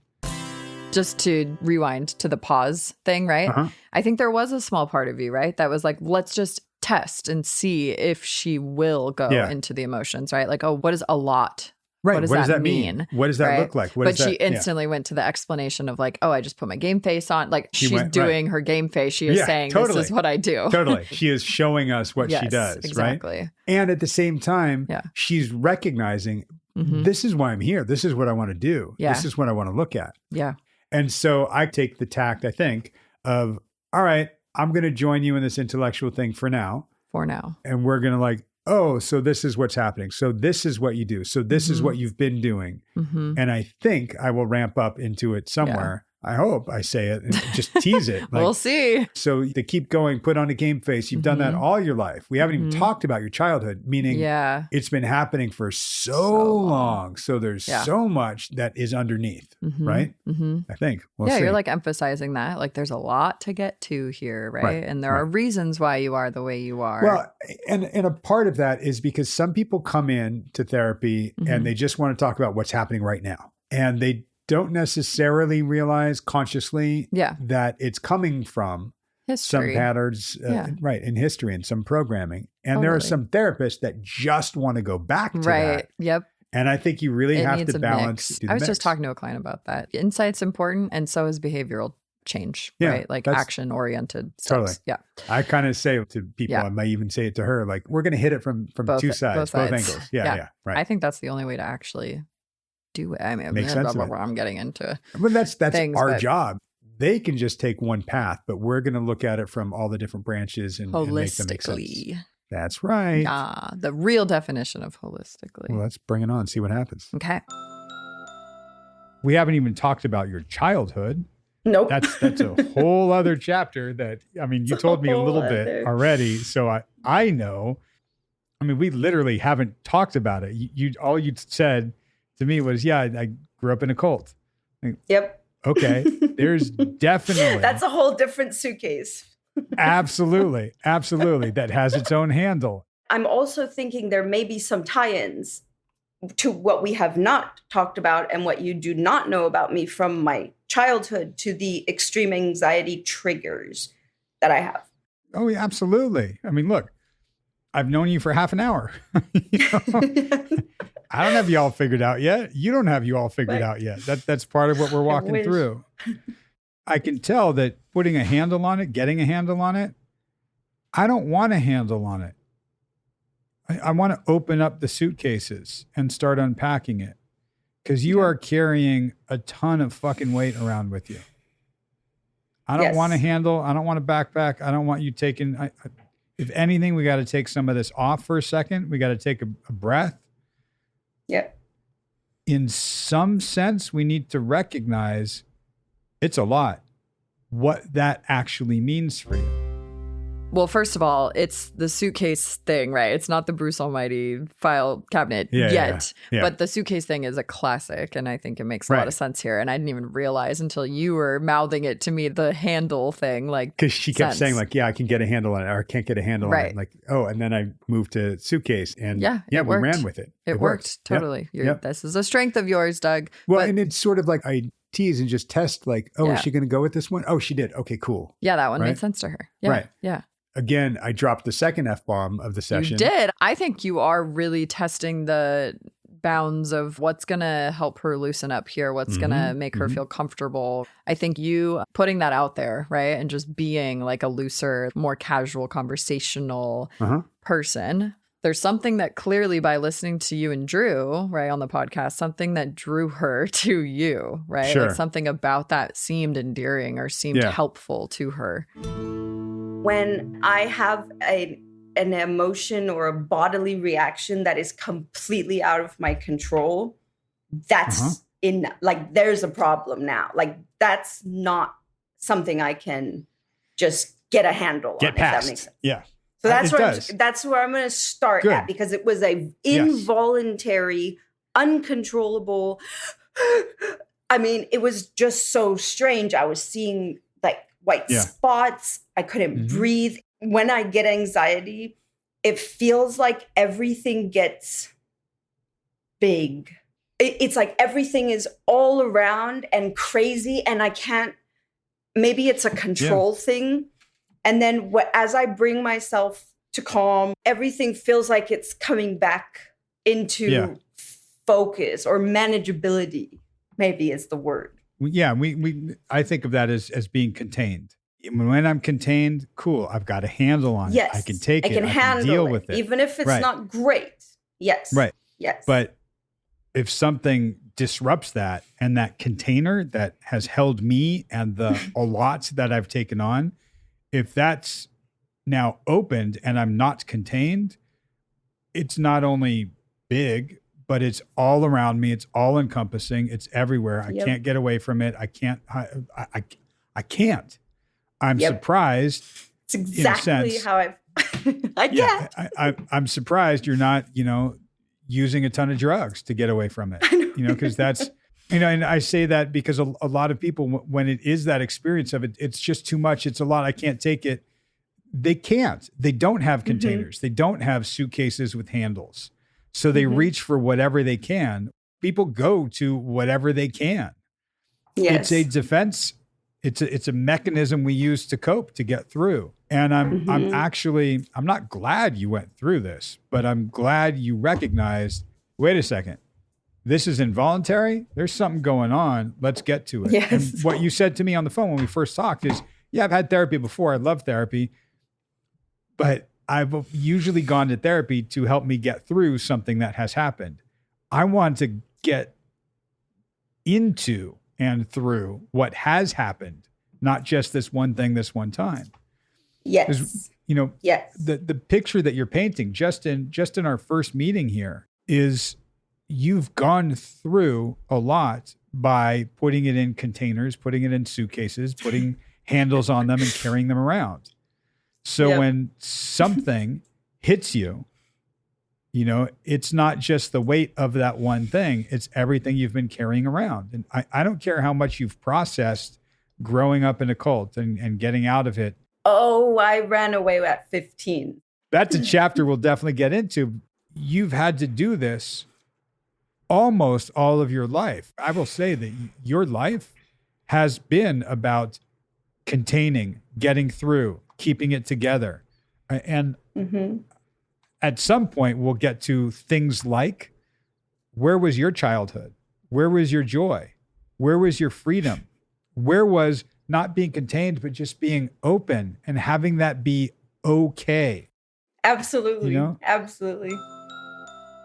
Just to rewind to the pause thing, right? I think there was a small part of you, right? That was like, let's just test and see if she will go into the emotions, right? Like, oh, what is a lot? Right. What does that mean? What does that look like? But she instantly went to the explanation of like, oh, I just put my game face on. Like she's doing her game face. She is saying, this is what I do. Totally. She is showing us what she does. Exactly. Right. And at the same time, she's recognizing this is why I'm here. This is what I want to do. Yeah. This is what I want to look at. Yeah. And so I take the tact, I think, of, all right, I'm going to join you in this intellectual thing for now. And we're going to like, oh, so this is what's happening. So this is what you do. So this is what you've been doing. And I think I will ramp up into it somewhere. I hope I say it and just tease it. Like, we'll see. So to keep going, put on a game face. You've done that all your life. We haven't even talked about your childhood, meaning it's been happening for so long. So there's so much that is underneath, right? I think. We'll see. You're like emphasizing that. Like there's a lot to get to here, right? And there are reasons why you are the way you are. Well, and a part of that is because some people come in to therapy and they just want to talk about what's happening right now. And they don't necessarily realize consciously that it's coming from history. Some patterns, in history and some programming. And there are some therapists that just want to go back to that. Yep. And I think you really have to balance. I was just talking to a client about that. Insight's important, and so is behavioral change, right? Like action-oriented stuff. Totally. Yeah. I kind of say to people, I might even say it to her, like, we're going to hit it from two sides, both angles. Yeah. Right. I think that's the only way to actually do it. I mean, makes sense. I'm getting into. Well, that's things, our job. They can just take one path, but we're going to look at it from all the different branches and make them make sense. That's right. The real definition of holistically. Well, let's bring it on. See what happens. Okay. We haven't even talked about your childhood. Nope. That's a whole other chapter that, I mean, you told me a little bit already. So I know, I mean, we literally haven't talked about it. All you said to me was, I grew up in a cult. Yep. Okay. There's definitely. That's a whole different suitcase. Absolutely. That has its own handle. I'm also thinking there may be some tie-ins to what we have not talked about and what you do not know about me from my childhood to the extreme anxiety triggers that I have. Oh, yeah, absolutely. I mean, look, I've known you for half an hour. I don't have you all figured out yet. You don't have you all figured out yet. That's part of what we're walking through. I can tell that putting a handle on it, getting a handle on it, I don't want a handle on it. I want to open up the suitcases and start unpacking it because you are carrying a ton of fucking weight around with you. I don't want a handle. I don't want a backpack. I don't want you taking, if anything, we got to take some of this off for a second. We got to take a breath. Yep. In some sense, we need to recognize it's a lot, what that actually means for you. Well, first of all, it's the suitcase thing, right? It's not the Bruce Almighty file cabinet yet. Yeah. But the suitcase thing is a classic, and I think it makes a lot of sense here. And I didn't even realize until you were mouthing it to me, the handle thing. Like, because she kept saying, like, I can get a handle on it, or I can't get a handle on it. Like, and then I moved to suitcase, and we ran with it. It worked. Totally. This is a strength of yours, Doug. Well, and it's sort of like I tease and just test, like, is she going to go with this one? Oh, she did. Okay, cool. Yeah, that one made sense to her. Yeah. Right. Yeah. Again, I dropped the second F-bomb of the session. You did. I think you are really testing the bounds of what's going to help her loosen up here, what's going to make her feel comfortable. I think you putting that out there, right? And just being like a looser, more casual, conversational person. There's something that clearly by listening to you and Drew, right, on the podcast, something that drew her to you, right? Sure. Like something about that seemed endearing or seemed helpful to her. When I have an emotion or a bodily reaction that is completely out of my control, that's there's a problem now. Like, that's not something I can just get a handle on, past. If that makes sense. Yeah. So that's where I'm going to start at, because it was a involuntary, uncontrollable. I mean, it was just so strange. I was seeing, like, white spots. I couldn't breathe. When I get anxiety, it feels like everything gets big. It's like everything is all around and crazy, and I can't, maybe it's a control thing. And then as I bring myself to calm, everything feels like it's coming back into focus, or manageability, maybe is the word. Yeah, I think of that as being contained. When I'm contained, cool, I've got a handle on it. I can take it. I can deal with it. Even if it's not great. Yes. Right. Yes. But if something disrupts that, and that container that has held me and a lot that I've taken on, if that's now opened and I'm not contained, it's not only big, but it's all around me. It's all encompassing. It's everywhere. I can't get away from it. I can't. I can't. I'm surprised. It's exactly how I get. I'm surprised you're not, using a ton of drugs to get away from it. Because that's, and I say that because a lot of people, when it is that experience of it, it's just too much. It's a lot. I can't take it. They can't. They don't have containers. They don't have suitcases with handles. So they reach for whatever they can. People go to whatever they can. Yes. It's a defense. It's a mechanism we use to cope, to get through. And I'm not glad you went through this, but I'm glad you recognized, wait a second, this is involuntary. There's something going on. Let's get to it. Yes. And what you said to me on the phone when we first talked is, I've had therapy before. I love therapy, but I've usually gone to therapy to help me get through something that has happened. I want to get into and through what has happened, not just this one thing, this one time. Yes. The picture that you're painting just in our first meeting here is you've gone through a lot by putting it in containers, putting it in suitcases, putting handles on them and carrying them around. So when something hits you, it's not just the weight of that one thing. It's everything you've been carrying around. And I don't care how much you've processed growing up in a cult and getting out of it. Oh, I ran away at 15. That's a chapter we'll definitely get into. You've had to do this almost all of your life. I will say that your life has been about containing, getting through, keeping it together. And at some point, we'll get to things like, where was your childhood? Where was your joy? Where was your freedom? Where was not being contained, but just being open and having that be okay? Absolutely. Absolutely.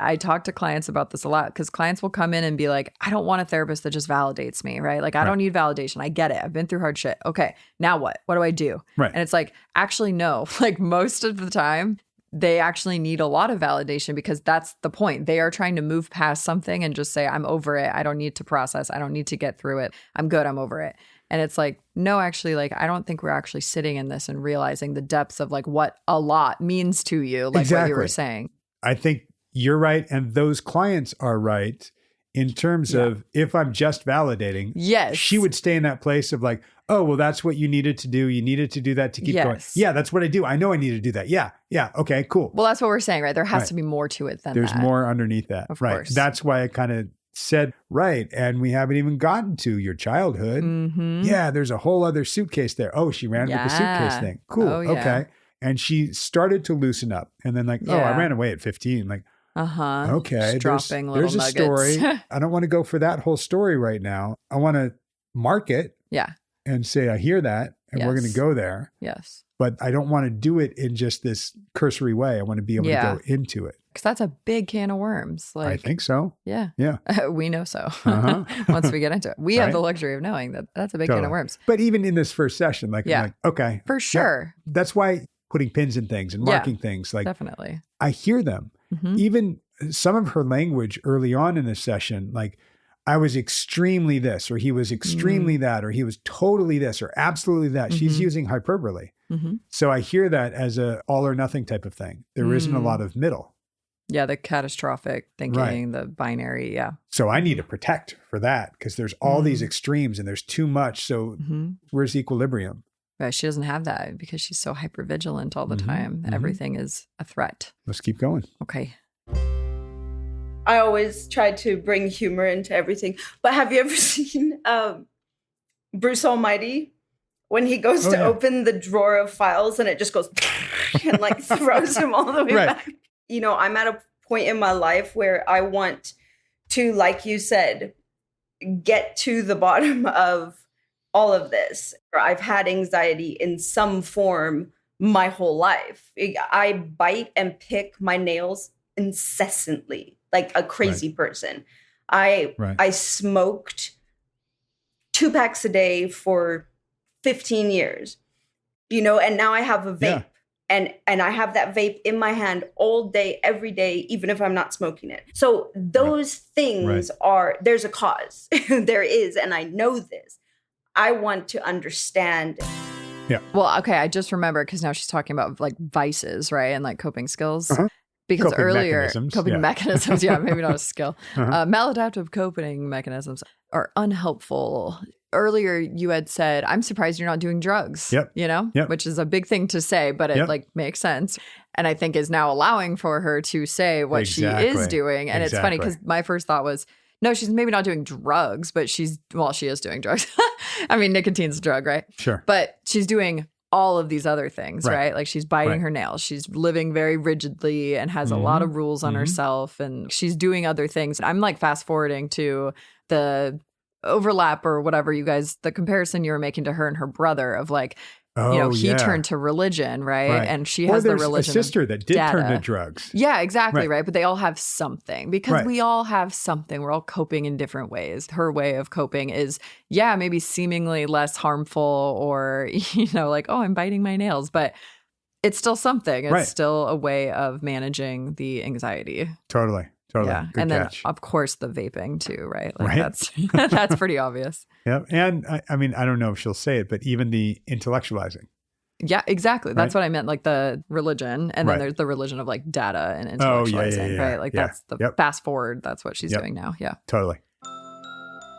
I talk to clients about this a lot, because clients will come in and be like, I don't want a therapist that just validates me, right? Like, I don't need validation. I get it. I've been through hard shit. Okay, now what? What do I do? Right. And it's like, actually, no. Like, most of the time, they actually need a lot of validation, because that's the point. They are trying to move past something and just say, I'm over it. I don't need to process. I don't need to get through it. I'm good. I'm over it. And it's like, no, actually, like, I don't think we're actually sitting in this and realizing the depths of like what a lot means to you, like what you were saying. I think you're right. And those clients are right in terms of, if I'm just validating, she would stay in that place of like, oh, well, that's what you needed to do. You needed to do that to keep going. Yeah, that's what I do. I know I need to do that. Yeah. Okay, cool. Well, that's what we're saying, right? There has to be more to it than There's more underneath that. Of right. course. That's why I kind of said, right. And we haven't even gotten to your childhood. Yeah, there's a whole other suitcase there. Oh, she ran with the suitcase thing. Cool. Okay. And she started to loosen up. And then like, oh, I ran away at 15. Like, okay, there's a story. I don't want to go for that whole story right now. I want to mark it. And say, I hear that, and we're going to go there. But I don't want to do it in just this cursory way. I want to be able to go into it. Because that's a big can of worms. Like, I think so. Yeah. We know so. Once we get into it. We have the luxury of knowing that that's a big can of worms. But even in this first session, like, I'm like, okay. For sure. That's why putting pins in things and marking things, like, definitely. I hear them. Even some of her language early on in this session, like, I was extremely this, or he was extremely that, or he was totally this, or absolutely that. She's using hyperbole. So I hear that as a all or nothing type of thing. There isn't a lot of middle. Yeah, the catastrophic thinking, the binary, So I need to protect for that, because there's all these extremes and there's too much. So where's the equilibrium? But she doesn't have that because she's so hypervigilant all the time. Everything is a threat. Let's keep going. Okay. I always try to bring humor into everything. But have you ever seen Bruce Almighty? When he goes to open the drawer of files and it just goes and like throws him all the way back. You know, I'm at a point in my life where I want to, like you said, get to the bottom of all of this. I've had anxiety in some form my whole life. I bite and pick my nails incessantly, like a crazy person. I smoked 2 packs a day for 15 years, you know, and now I have a vape and I have that vape in my hand all day, every day, even if I'm not smoking it. So those things there's a cause. There is, and I know this. I want to understand. Yeah. Well, okay. I just remember because now she's talking about like vices, right? And like coping skills. Because coping earlier, mechanisms. Coping mechanisms, maybe not a skill. Maladaptive coping mechanisms are unhelpful. Earlier, you had said, I'm surprised you're not doing drugs, you know, which is a big thing to say, but it like makes sense. And I think is now allowing for her to say what she is doing. And it's funny because my first thought was, no, she's maybe not doing drugs, but she is doing drugs. I mean, nicotine's a drug, right? Sure. But she's doing all of these other things, right? Like she's biting her nails. She's living very rigidly and has a lot of rules on herself. And she's doing other things. I'm like fast forwarding to the overlap or whatever the comparison you were making to her and her brother of like, he turned to religion, right? And she has the religion. A sister that did turn to drugs. Yeah, exactly, right? But they all have something because we all have something. We're all coping in different ways. Her way of coping is, maybe seemingly less harmful or, like, oh, I'm biting my nails, but it's still something. It's still a way of managing the anxiety. Totally. Yeah. Good and catch. then, of course, the vaping too, right? Like that's pretty obvious. Yeah. And I mean, I don't know if she'll say it, but even the intellectualizing. Yeah, exactly. That's what I meant. Like the religion. And then there's the religion of like data and intellectualizing, right? Like that's the fast forward. That's what she's doing now. Yeah. Totally.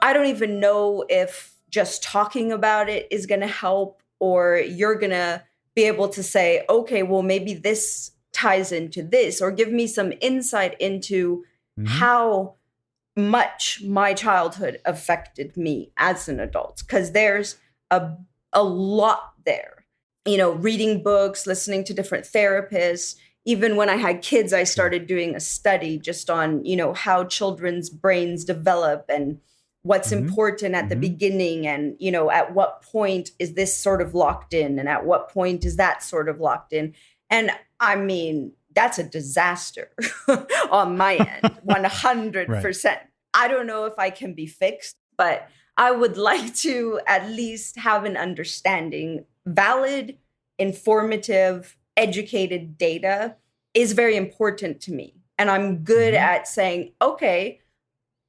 I don't even know if just talking about it is going to help or you're going to be able to say, okay, well, maybe this ties into this or give me some insight into how much my childhood affected me as an adult. Because there's a lot there, reading books, listening to different therapists. Even when I had kids, I started doing a study just on, how children's brains develop and what's important at the beginning. And, at what point is this sort of locked in? And at what point is that sort of locked in? And I mean, that's a disaster on my end, 100%. I don't know if I can be fixed, but I would like to at least have an understanding. Valid, informative, educated data is very important to me. And I'm good at saying, okay,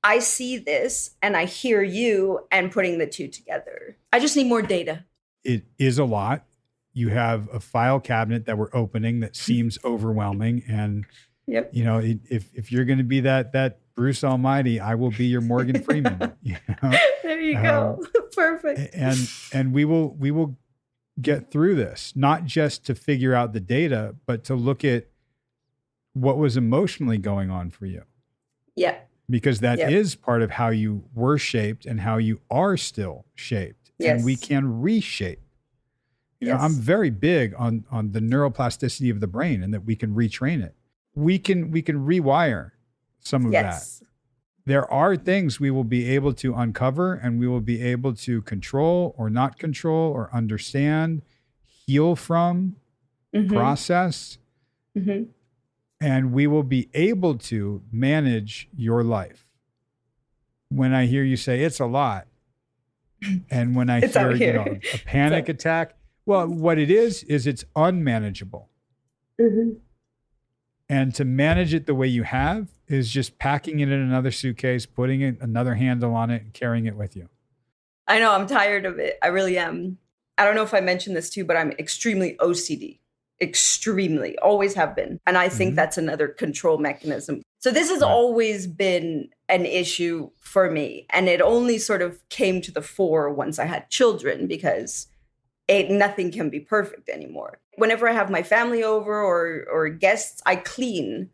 I see this and I hear you and putting the two together. I just need more data. It is a lot. You have a file cabinet that we're opening that seems overwhelming. And, if you're going to be that Bruce Almighty, I will be your Morgan Freeman. There you go. Perfect. And we will get through this, not just to figure out the data, but to look at what was emotionally going on for you. Yeah. Because that is part of how you were shaped and how you are still shaped. Yes. And we can reshape. I'm very big on the neuroplasticity of the brain and that we can retrain it. We can rewire some of that. There are things we will be able to uncover and we will be able to control or not control or understand, heal from, process. And we will be able to manage your life. When I hear you say it's a lot, and when I hear a panic attack, well, what it is it's unmanageable. And to manage it the way you have is just packing it in another suitcase, putting another handle on it, and carrying it with you. I know, I'm tired of it. I really am. I don't know if I mentioned this too, but I'm extremely OCD. Extremely, always have been. And I think that's another control mechanism. So this has always been an issue for me. And it only sort of came to the fore once I had children because nothing can be perfect anymore. Whenever I have my family over or guests, I clean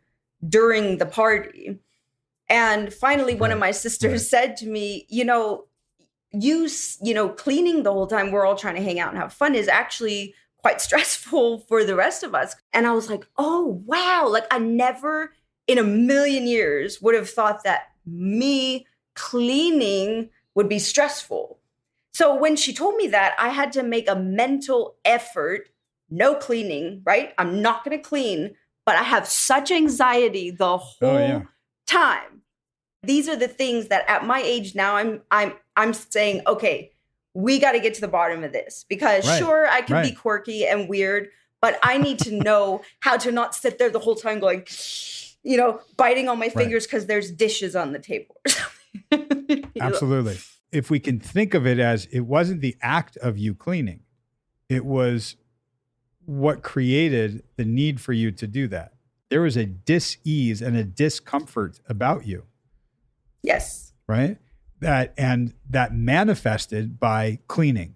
during the party. And finally, one of my sisters said to me, cleaning the whole time we're all trying to hang out and have fun is actually quite stressful for the rest of us. And I was like, oh, wow. Like I never in a million years would have thought that me cleaning would be stressful. So when she told me that, I had to make a mental effort, no cleaning, right? I'm not going to clean, but I have such anxiety the whole time. These are the things that at my age now, I'm saying, okay, we got to get to the bottom of this because sure, I can be quirky and weird, but I need to know how to not sit there the whole time going, biting on my fingers because there's dishes on the table. Absolutely. If we can think of it as it wasn't the act of you cleaning, it was what created the need for you to do that. There was a dis-ease and a discomfort about you. Yes. Right? That manifested by cleaning.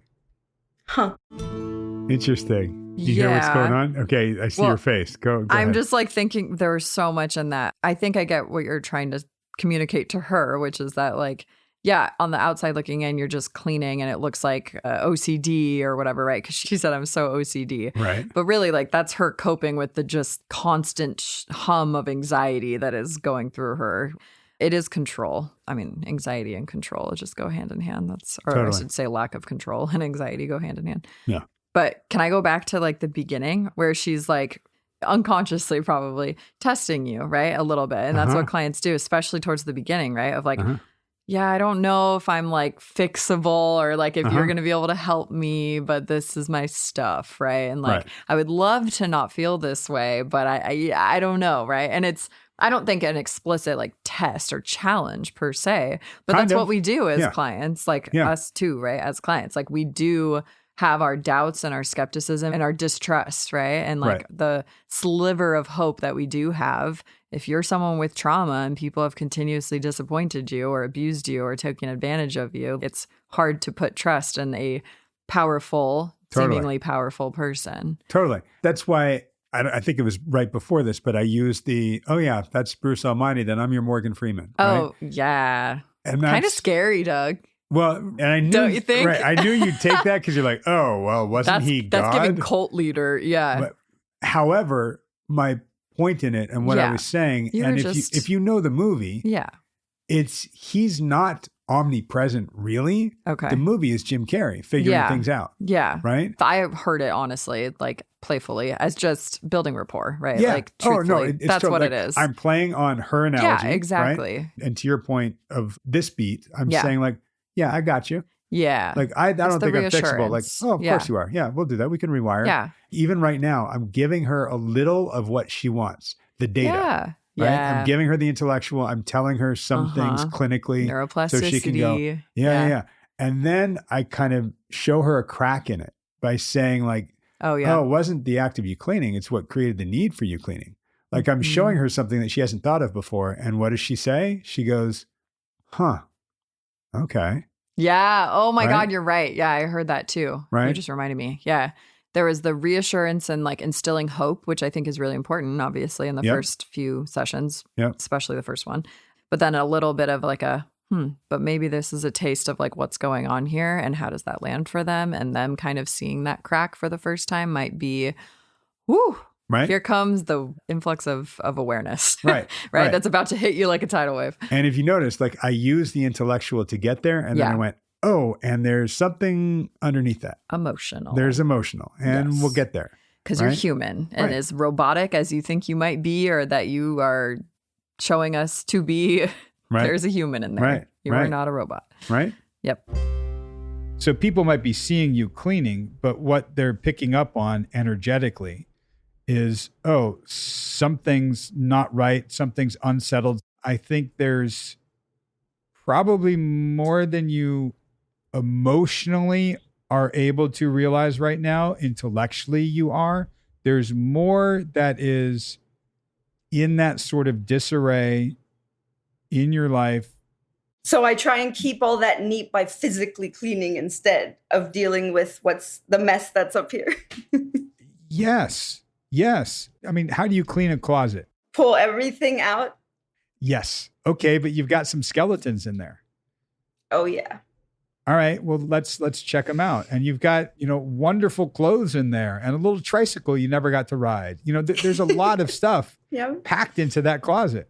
Huh. Interesting. You hear what's going on? Okay, I see your face. Go I'm ahead. just like thinking there was so much in that. I think I get what you're trying to communicate to her, which is that like, yeah, on the outside looking in, you're just cleaning and it looks like OCD or whatever, right? Because she said I'm so OCD. Right. But really, like that's her coping with the just constant hum of anxiety that is going through her. It is control. I mean, anxiety and control just go hand in hand. I should say lack of control and anxiety go hand in hand. Yeah. But can I go back to like the beginning where she's like unconsciously probably testing you, right? A little bit. And that's what clients do, especially towards the beginning, right? Of like, yeah, I don't know if I'm like fixable or like if you're going to be able to help me, but this is my stuff, right? And like, I would love to not feel this way, but I don't know, right? And I don't think an explicit like test or challenge per se, but that's what we do as clients, like us too, right? As clients, like we do have our doubts and our skepticism and our distrust, right? And like the sliver of hope that we do have. If you're someone with trauma and people have continuously disappointed you or abused you or taken advantage of you, it's hard to put trust in a powerful, seemingly powerful person. Totally. That's why I think it was right before this, but I used that's Bruce Almighty, then I'm your Morgan Freeman. Oh, yeah. And that's kind of scary, Doug. Well, and I knew, don't you think? Right, I knew you'd take that because you're like, oh, well, wasn't he God? That's giving cult leader, yeah. But, however, my point in it and what I was saying, if you know the movie, he's not omnipresent, really. Okay. The movie is Jim Carrey figuring things out. Yeah. Right? I heard it, honestly, like playfully, as just building rapport, right? Yeah. Like, truthfully, that's what like, it is. I'm playing on her analogy. Yeah, exactly. Right? And to your point of this beat, I'm saying like, yeah, I got you. Yeah. Like, I don't think I'm fixable. Like, oh, of course you are. Yeah, we'll do that. We can rewire. Yeah. Even right now, I'm giving her a little of what she wants, the data. Yeah. Right? Yeah. I'm giving her the intellectual. I'm telling her some things clinically. Neuroplasticity. So she can go, yeah. And then I kind of show her a crack in it by saying like, oh, it wasn't the act of you cleaning. It's what created the need for you cleaning. Like I'm showing her something that she hasn't thought of before. And what does she say? She goes, huh, okay. Yeah. Oh my God, you're right. Yeah, I heard that too. Right. You just reminded me. Yeah. There was the reassurance and like instilling hope, which I think is really important, obviously, in the first few sessions, especially the first one. But then a little bit of like but maybe this is a taste of like what's going on here and how does that land for them? And them kind of seeing that crack for the first time might be, whoo, here comes the influx of awareness. Right. Right. That's about to hit you like a tidal wave. And if you notice, like I used the intellectual to get there and then I went, oh, and there's something underneath that. Emotional. There's emotional. And we'll get there. Because you're human. And as robotic as you think you might be or that you are showing us to be, there's a human in there. Right. You are not a robot. Right? Yep. So people might be seeing you cleaning, but what they're picking up on energetically is, oh, something's not right. Something's unsettled. I think there's probably more than you emotionally are able to realize right now. Intellectually, you are. There's more that is in that sort of disarray in your life. So I try and keep all that neat by physically cleaning instead of dealing with what's the mess that's up here. Yes. I mean, how do you clean a closet? Pull everything out. Yes. Okay, but you've got some skeletons in there. Oh, yeah. All right, well, let's check them out. And you've got, wonderful clothes in there and a little tricycle you never got to ride. There's a lot of stuff packed into that closet.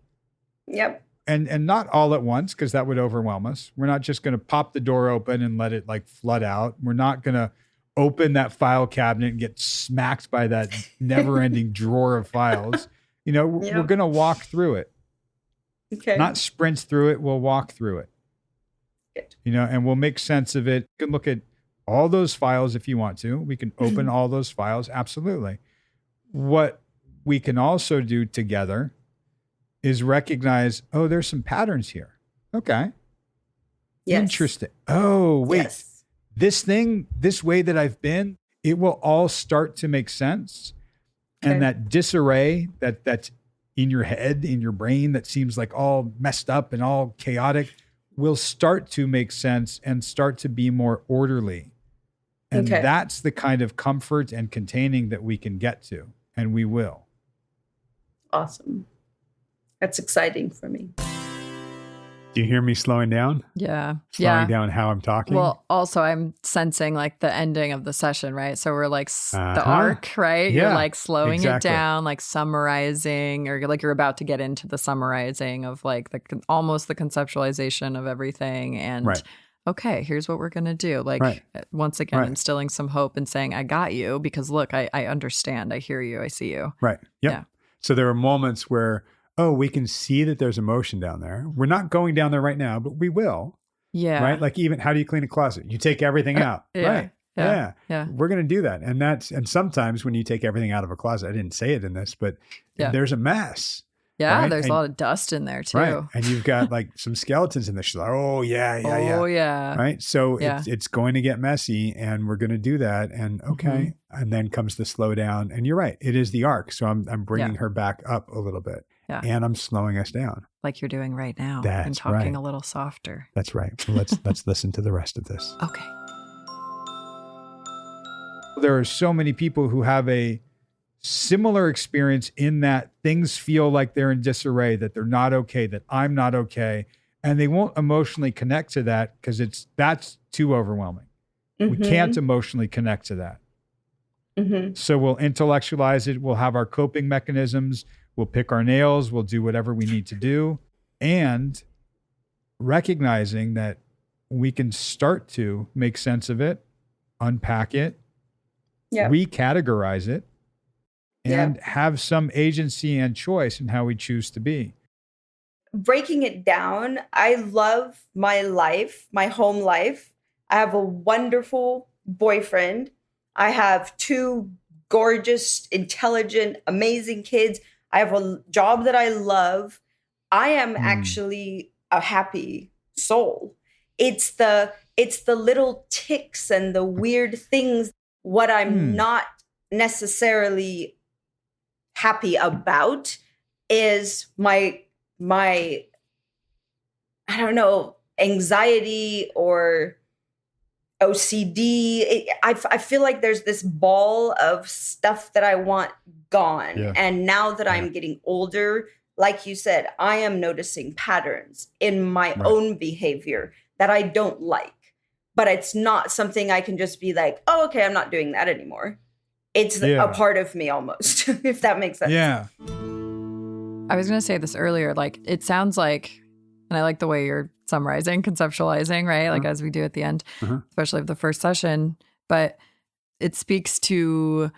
Yep. And not all at once, because that would overwhelm us. We're not just going to pop the door open and let it flood out. We're not going to open that file cabinet and get smacked by that never-ending drawer of files. We're going to walk through it. Okay. Not sprint through it. We'll walk through it. Good. And we'll make sense of it. You can look at all those files if you want to. We can open all those files. Absolutely. What we can also do together is recognize, there's some patterns here. Okay. Yes. Interesting. Oh, wait. Yes. This way that I've been, it will all start to make sense. Okay. And that disarray that's in your head, in your brain, that seems like all messed up and all chaotic, will start to make sense and start to be more orderly. And that's the kind of comfort and containing that we can get to, and we will. Awesome. That's exciting for me. Do you hear me slowing down? Yeah. Slowing down how I'm talking? Well, also I'm sensing the ending of the session, right? So we're the arc, right? Yeah, you're slowing it down, summarizing, or you're about to get into the summarizing of almost the conceptualization of everything. And okay, here's what we're going to do. Once again, instilling some hope and saying, I got you, because look, I understand. I hear you. I see you. Right. Yep. Yeah. So there are moments where, we can see that there's emotion down there. We're not going down there right now, but we will. Yeah. Right? Even how do you clean a closet? You take everything out. Right. Yeah. We're going to do that. And sometimes when you take everything out of a closet, I didn't say it in this, but there's a mess. Yeah. Right? There's a lot of dust in there too. Right. And you've got some skeletons in there. She's like, oh yeah. Oh yeah. Right. So it's going to get messy, and we're going to do that. And okay. And then comes the slow down. And you're right. It is the arc. So I'm bringing her back up a little bit. Yeah. And I'm slowing us down. Like you're doing right now. That's and talking a little softer. That's right. Well, let's listen to the rest of this. Okay. There are so many people who have a similar experience in that things feel like they're in disarray, that they're not okay, that I'm not okay. And they won't emotionally connect to that because that's too overwhelming. We can't emotionally connect to that. So we'll intellectualize it. We'll have our coping mechanisms. We'll pick our nails. We'll do whatever we need to do. And recognizing that we can start to make sense of it, unpack it, recategorize it, and have some agency and choice in how we choose to be. Breaking it down, I love my life, my home life. I have a wonderful boyfriend. I have 2 gorgeous, intelligent, amazing kids. I have a job that I love. I am actually a happy soul. It's the little ticks and the weird things. What I'm not necessarily happy about is my I don't know, anxiety or OCD. I feel like there's this ball of stuff that I want gone. Yeah. And now that I'm getting older, like you said, I am noticing patterns in my own behavior that I don't like. But it's not something I can just be like, oh, okay, I'm not doing that anymore. It's a part of me almost, if that makes sense. Yeah. I was going to say this earlier, it sounds like, and I like the way you're summarizing, conceptualizing, right? As we do at the end, especially of the first session, but it speaks to,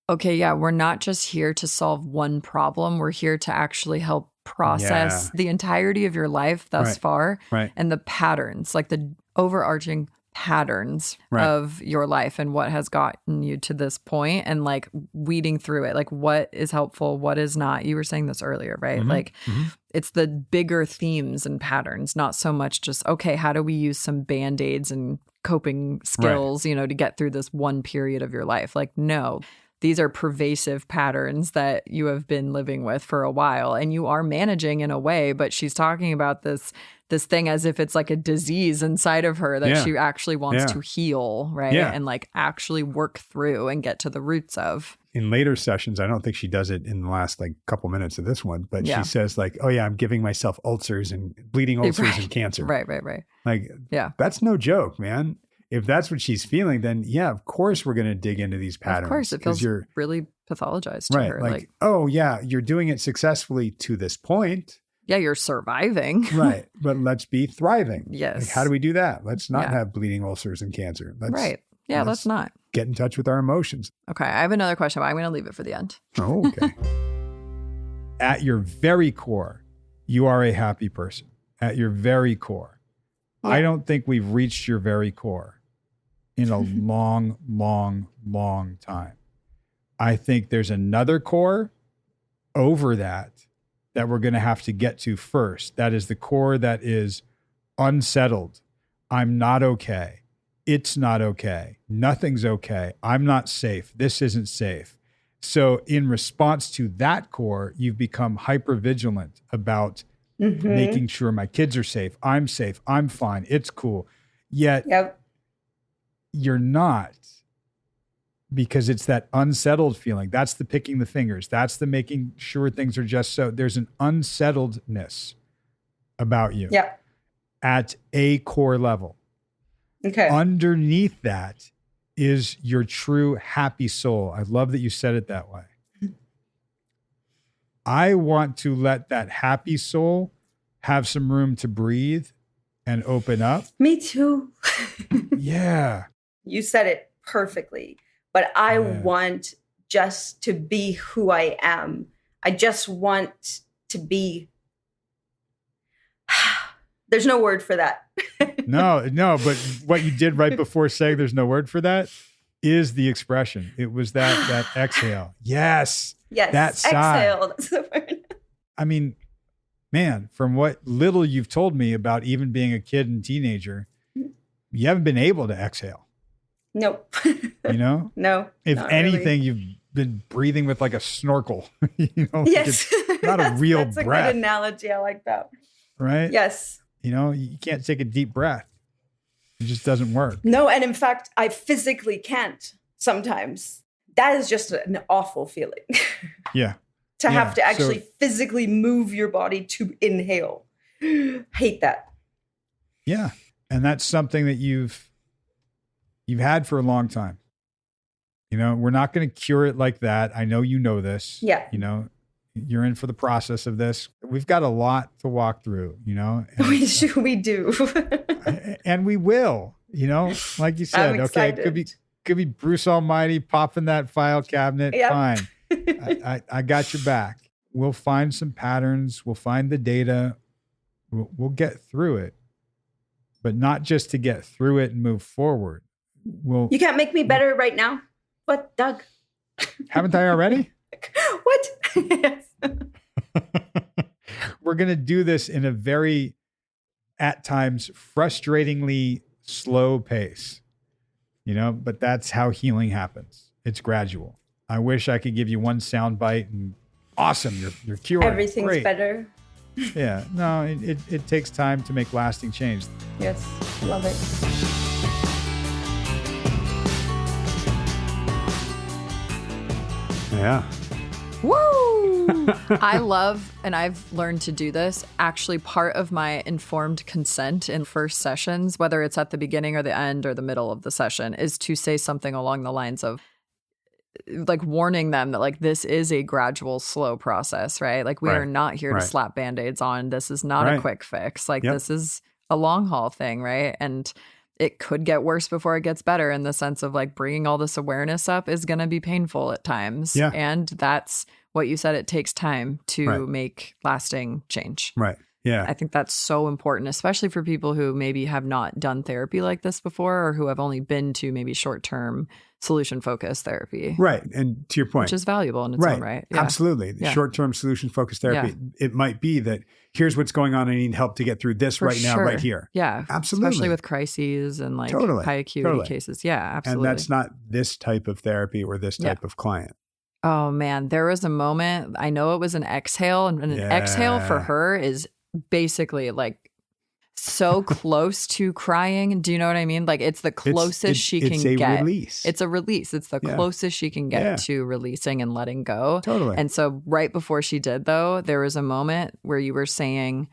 okay, we're not just here to solve one problem. We're here to actually help process the entirety of your life thus far and the patterns, the overarching patterns of your life and what has gotten you to this point, and weeding through it, what is helpful, what is not. You were saying this earlier, right? It's the bigger themes and patterns, not so much just, okay, how do we use some Band-Aids and coping skills, to get through this one period of your life? No, these are pervasive patterns that you have been living with for a while and you are managing in a way, but she's talking about this thing as if it's like a disease inside of her that she actually wants to heal, right? And like actually work through and get to the roots of. In later sessions, I don't think she does it in the last like couple minutes of this one, but she says like, oh yeah, I'm giving myself ulcers and bleeding ulcers and cancer. Right. Like, that's no joke, man. If that's what she's feeling, then of course we're going to dig into these patterns. Of course, it feels really pathologized to her. Like, oh yeah, you're doing it successfully to this point. Yeah, you're surviving. Right. But let's be thriving. Yes. Like, how do we do that? Let's not have bleeding ulcers and cancer. Let's not. Get in touch with our emotions. Okay. I have another question, but I'm going to leave it for the end. Oh, okay. At your very core, you are a happy person. At your very core. Yeah. I don't think we've reached your very core in a long, long, long time. I think there's another core over that we're going to have to get to first. That is the core that is unsettled. I'm not okay. It's not okay. Nothing's okay. I'm not safe. This isn't safe. So in response to that core, you've become hypervigilant about making sure my kids are safe. I'm fine. It's cool. Yet you're not, because it's that unsettled feeling. That's the picking the fingers. That's the making sure things are just so. There's an unsettledness about you at a core level. Okay. Underneath that is your true happy soul. I love that you said it that way. I want to let that happy soul have some room to breathe and open up. Me too. Yeah. You said it perfectly. But I want just to be who I am. I just want to be. There's no word for that. No, but what you did right before saying there's no word for that is the expression. It was that exhale. Yes. That sigh. Exhale. That's the word. I mean, man, from what little you've told me about even being a kid and teenager, you haven't been able to exhale. Nope. You know? No. If anything, you've been breathing with like a snorkel. You know? Yes. It's not a real that's breath. That's a good analogy. I like that. Right? Yes. You know, you can't take a deep breath. It just doesn't work. No, and in fact, I physically can't sometimes. That is just an awful feeling. Yeah. To have to actually physically move your body to inhale. Hate that. Yeah. And that's something that you've had for a long time. You know, we're not going to cure it like that. I know you know this. Yeah. You know, you're in for the process of this. We've got a lot to walk through, you know. And, we do. And we will, you know, like you said, okay, it could be Bruce Almighty popping that file cabinet. Yep. Fine. I got your back. We'll find some patterns. We'll find the data. We'll get through it, but not just to get through it and move forward. You can't make me better right now. What, Doug? Haven't I already? What? Yes. We're going to do this in a very, at times, frustratingly slow pace, you know, but that's how healing happens. It's gradual. I wish I could give you one sound bite and awesome, you're cured. Everything's great. Better. Yeah, no, it takes time to make lasting change. Yes, love it. Yeah. Woo! I love, and I've learned to do this, actually part of my informed consent in first sessions, whether it's at the beginning or the end or the middle of the session, is to say something along the lines of, like, warning them that, like, this is a gradual, slow process, right? Like, we are not here to slap Band-Aids on. This is not a quick fix. Like, this is a long haul thing, right? And it could get worse before it gets better, in the sense of, like, bringing all this awareness up is going to be painful at times. Yeah. And that's what you said. It takes time to make lasting change. Right. Yeah. I think that's so important, especially for people who maybe have not done therapy like this before, or who have only been to maybe short-term solution-focused therapy. Right. And to your point. Which is valuable in its own right. Yeah. Absolutely. The short-term solution-focused therapy, it might be that here's what's going on. I need help to get through this now, right here. Yeah. Absolutely. Especially with crises and like high acuity cases. Yeah, absolutely. And that's not this type of therapy or this type of client. Oh man, there was a moment, I know it was an exhale, and an exhale for her is basically like so close to crying. Do you know what I mean? Like it's the closest she can get. It's a release. It's a release. It's the closest she can get to releasing and letting go. Totally. And so right before she did though, there was a moment where you were saying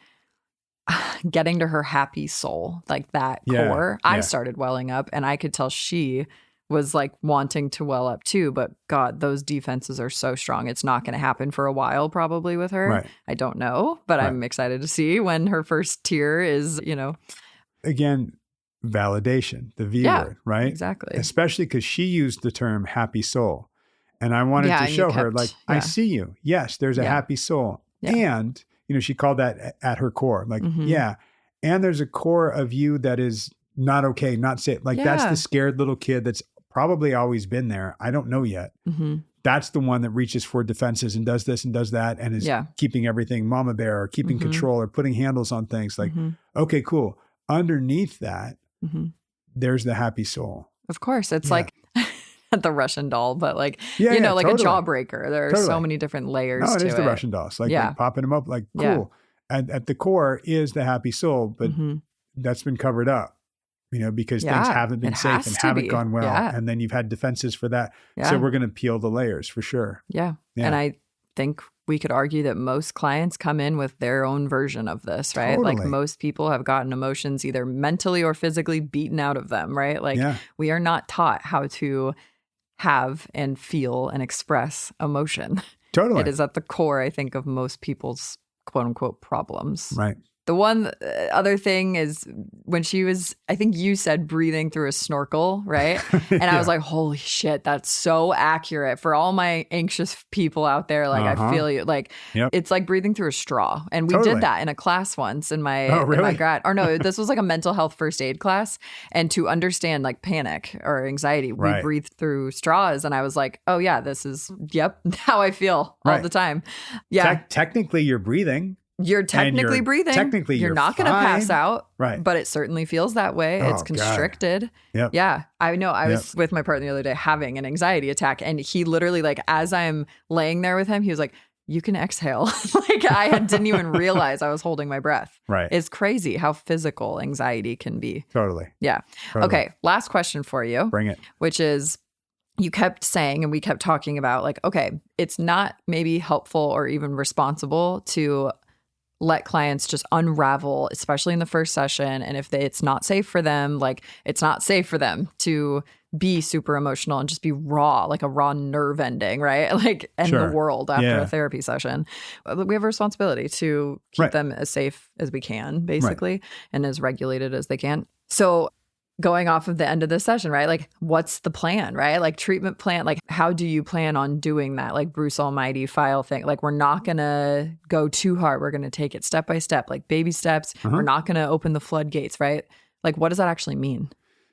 getting to her happy soul, like that core. I started welling up and I could tell she was like wanting to well up too, but God, those defenses are so strong. It's not going to happen for a while probably with her. Right. I don't know, but I'm excited to see when her first tear is, Again, validation, the V word, right? Exactly. Especially because she used the term happy soul. And I wanted to show her like, I see you. Yes, there's a happy soul. Yeah. And, she called that at her core, like, and there's a core of you that is not okay, not safe. Like that's the scared little kid that's probably always been there. I don't know yet. Mm-hmm. That's the one that reaches for defenses and does this and does that and is keeping everything mama bear or keeping control or putting handles on things. Like, okay, cool. Underneath that, there's the happy soul. Of course. It's like the Russian doll, but like, like totally. A jawbreaker. There are so many different layers to it. No, it is the Russian dolls. Like popping them up like, cool. And at the core is the happy soul, but that's been covered up. Because things haven't been safe and haven't gone well. Yeah. And then you've had defenses for that. Yeah. So we're going to peel the layers for sure. Yeah. And I think we could argue that most clients come in with their own version of this, right? Totally. Like most people have gotten emotions either mentally or physically beaten out of them, right? Like we are not taught how to have and feel and express emotion. Totally. It is at the core, I think, of most people's quote unquote problems. Right. The one other thing is when she was, I think you said breathing through a snorkel, right? And I was like, holy shit, that's so accurate for all my anxious people out there. Like, I feel you. Like, it's like breathing through a straw. And we did that in a class once in my, in my grad, or no, this was like a mental health first aid class. And to understand like panic or anxiety, we breathe through straws. And I was like, oh yeah, this is, how I feel all the time. Yeah. Technically you're breathing. You're technically breathing. Technically, you're not going to pass out. Right. But it certainly feels that way. It's constricted. Yep. Yeah. I know. I was with my partner the other day having an anxiety attack. And he literally, like, as I'm laying there with him, he was like, you can exhale. Like, didn't even realize I was holding my breath. Right. It's crazy how physical anxiety can be. Totally. Yeah. Totally. Okay. Last question for you. Bring it. Which is, you kept saying, and we kept talking about, like, okay, it's not maybe helpful or even responsible to let clients just unravel, especially in the first session. And if it's not safe for them, like it's not safe for them to be super emotional and just be raw, like a raw nerve ending, right? Like end the world after a therapy session. We have a responsibility to keep them as safe as we can, basically, and as regulated as they can. So going off of the end of this session, right? Like, what's the plan, right? Like treatment plan, like how do you plan on doing that? Like Bruce Almighty file thing. Like we're not going to go too hard. We're going to take it step by step, like baby steps. We're not going to open the floodgates, right? Like what does that actually mean?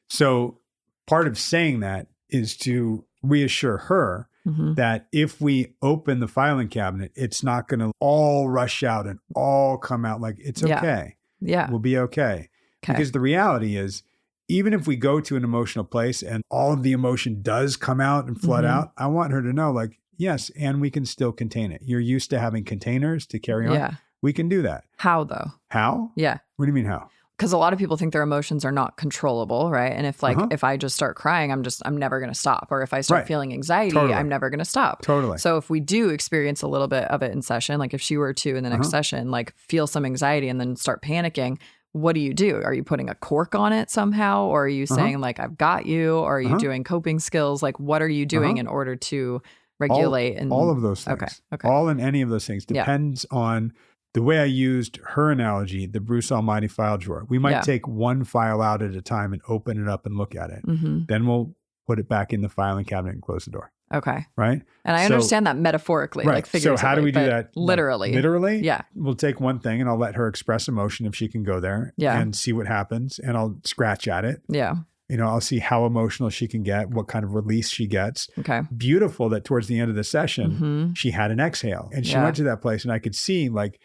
So part of saying that is to reassure her that if we open the filing cabinet, it's not going to all rush out and all come out. Like it's okay. Yeah. We'll be okay. Because the reality is, even if we go to an emotional place and all of the emotion does come out and flood out, I want her to know, like, yes, and we can still contain it. You're used to having containers to carry on. Yeah. We can do that. How though? How? Yeah. What do you mean how? Because a lot of people think their emotions are not controllable, right? And if like, if I just start crying, I'm never going to stop. Or if I start feeling anxiety, I'm never going to stop. Totally. So if we do experience a little bit of it in session, like if she were to in the next session, like feel some anxiety and then start panicking, what do you do? Are you putting a cork on it somehow? Or are you saying like, I've got you? Or are you doing coping skills? Like, what are you doing in order to regulate? All of those things. Okay. All and any of those things depends on the way I used her analogy, the Bruce Almighty file drawer. We might take one file out at a time and open it up and look at it. Then we'll put it back in the filing cabinet and close the door. Okay. Right. And I understand that metaphorically, right. like figuratively. So how do we do that? Literally. Literally? Yeah. We'll take one thing and I'll let her express emotion if she can go there and see what happens. And I'll scratch at it. Yeah. I'll see how emotional she can get, what kind of release she gets. Okay. Beautiful that towards the end of the session, she had an exhale and she went to that place and I could see like,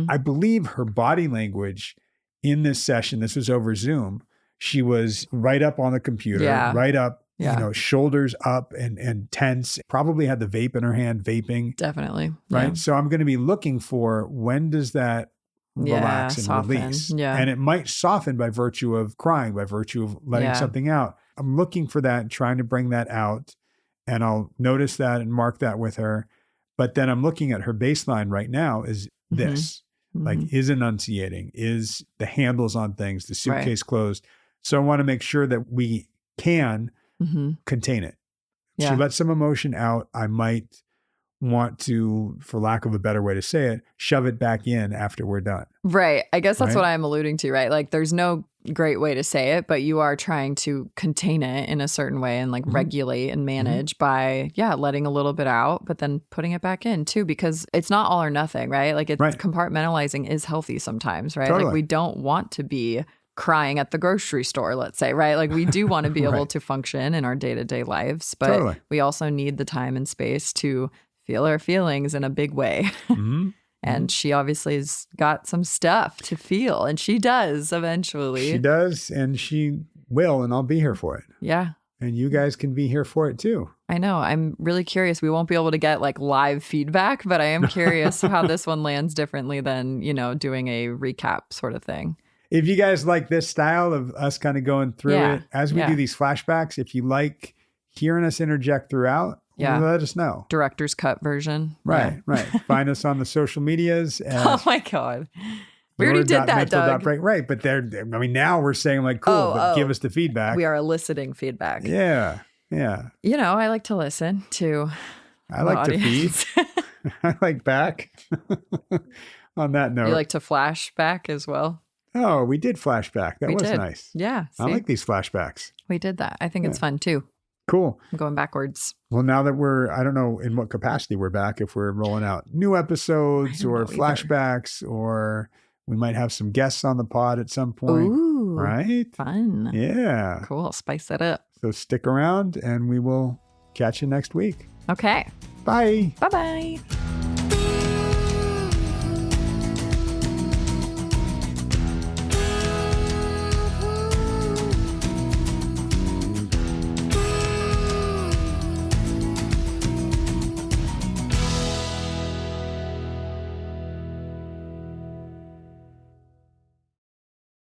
I believe her body language in this session, this was over Zoom, she was right up on the computer, right up, shoulders up and tense, probably had the vape in her hand, vaping. Definitely. Right. Yeah. So I'm going to be looking for when does that relax and soften. Release. Yeah. And it might soften by virtue of crying, by virtue of letting something out. I'm looking for that and trying to bring that out. And I'll notice that and mark that with her. But then I'm looking at her baseline right now is this, like is enunciating, is the handles on things, the suitcase closed. So I want to make sure that we can contain it. She lets some emotion out. I might want to, for lack of a better way to say it, shove it back in after we're done. Right. I guess that's what I'm alluding to, right? Like there's no great way to say it, but you are trying to contain it in a certain way and like regulate and manage by, letting a little bit out, but then putting it back in too, because it's not all or nothing, right? Like it's compartmentalizing is healthy sometimes, right? Totally. Like we don't want to be crying at the grocery store, let's say, right? Like we do want to be able to function in our day-to-day lives, but we also need the time and space to feel our feelings in a big way. And she obviously has got some stuff to feel, and she does eventually. She does, and she will, and I'll be here for it. Yeah. And you guys can be here for it too. I know. I'm really curious. We won't be able to get like live feedback, but I am curious how this one lands differently than, doing a recap sort of thing. If you guys like this style of us kind of going through it, as we do these flashbacks, if you like hearing us interject throughout, let us know. Director's cut version. Right. Find us on the social medias. Oh my God. We already did that, Doug. Right. But now we're saying like, cool, but give us the feedback. We are eliciting feedback. Yeah. I like to listen to I like to feed. I like back. On that note. You like to flashback as well? Oh, we did flashback. That was nice. Yeah. See? I like these flashbacks. We did that. I think it's fun too. Cool. I'm going backwards. Well, now that I don't know in what capacity we're back, if we're rolling out new episodes or flashbacks, or we might have some guests on the pod at some point. Ooh. Right? Fun. Yeah. Cool. Spice it up. So stick around and we will catch you next week. Okay. Bye. Bye-bye.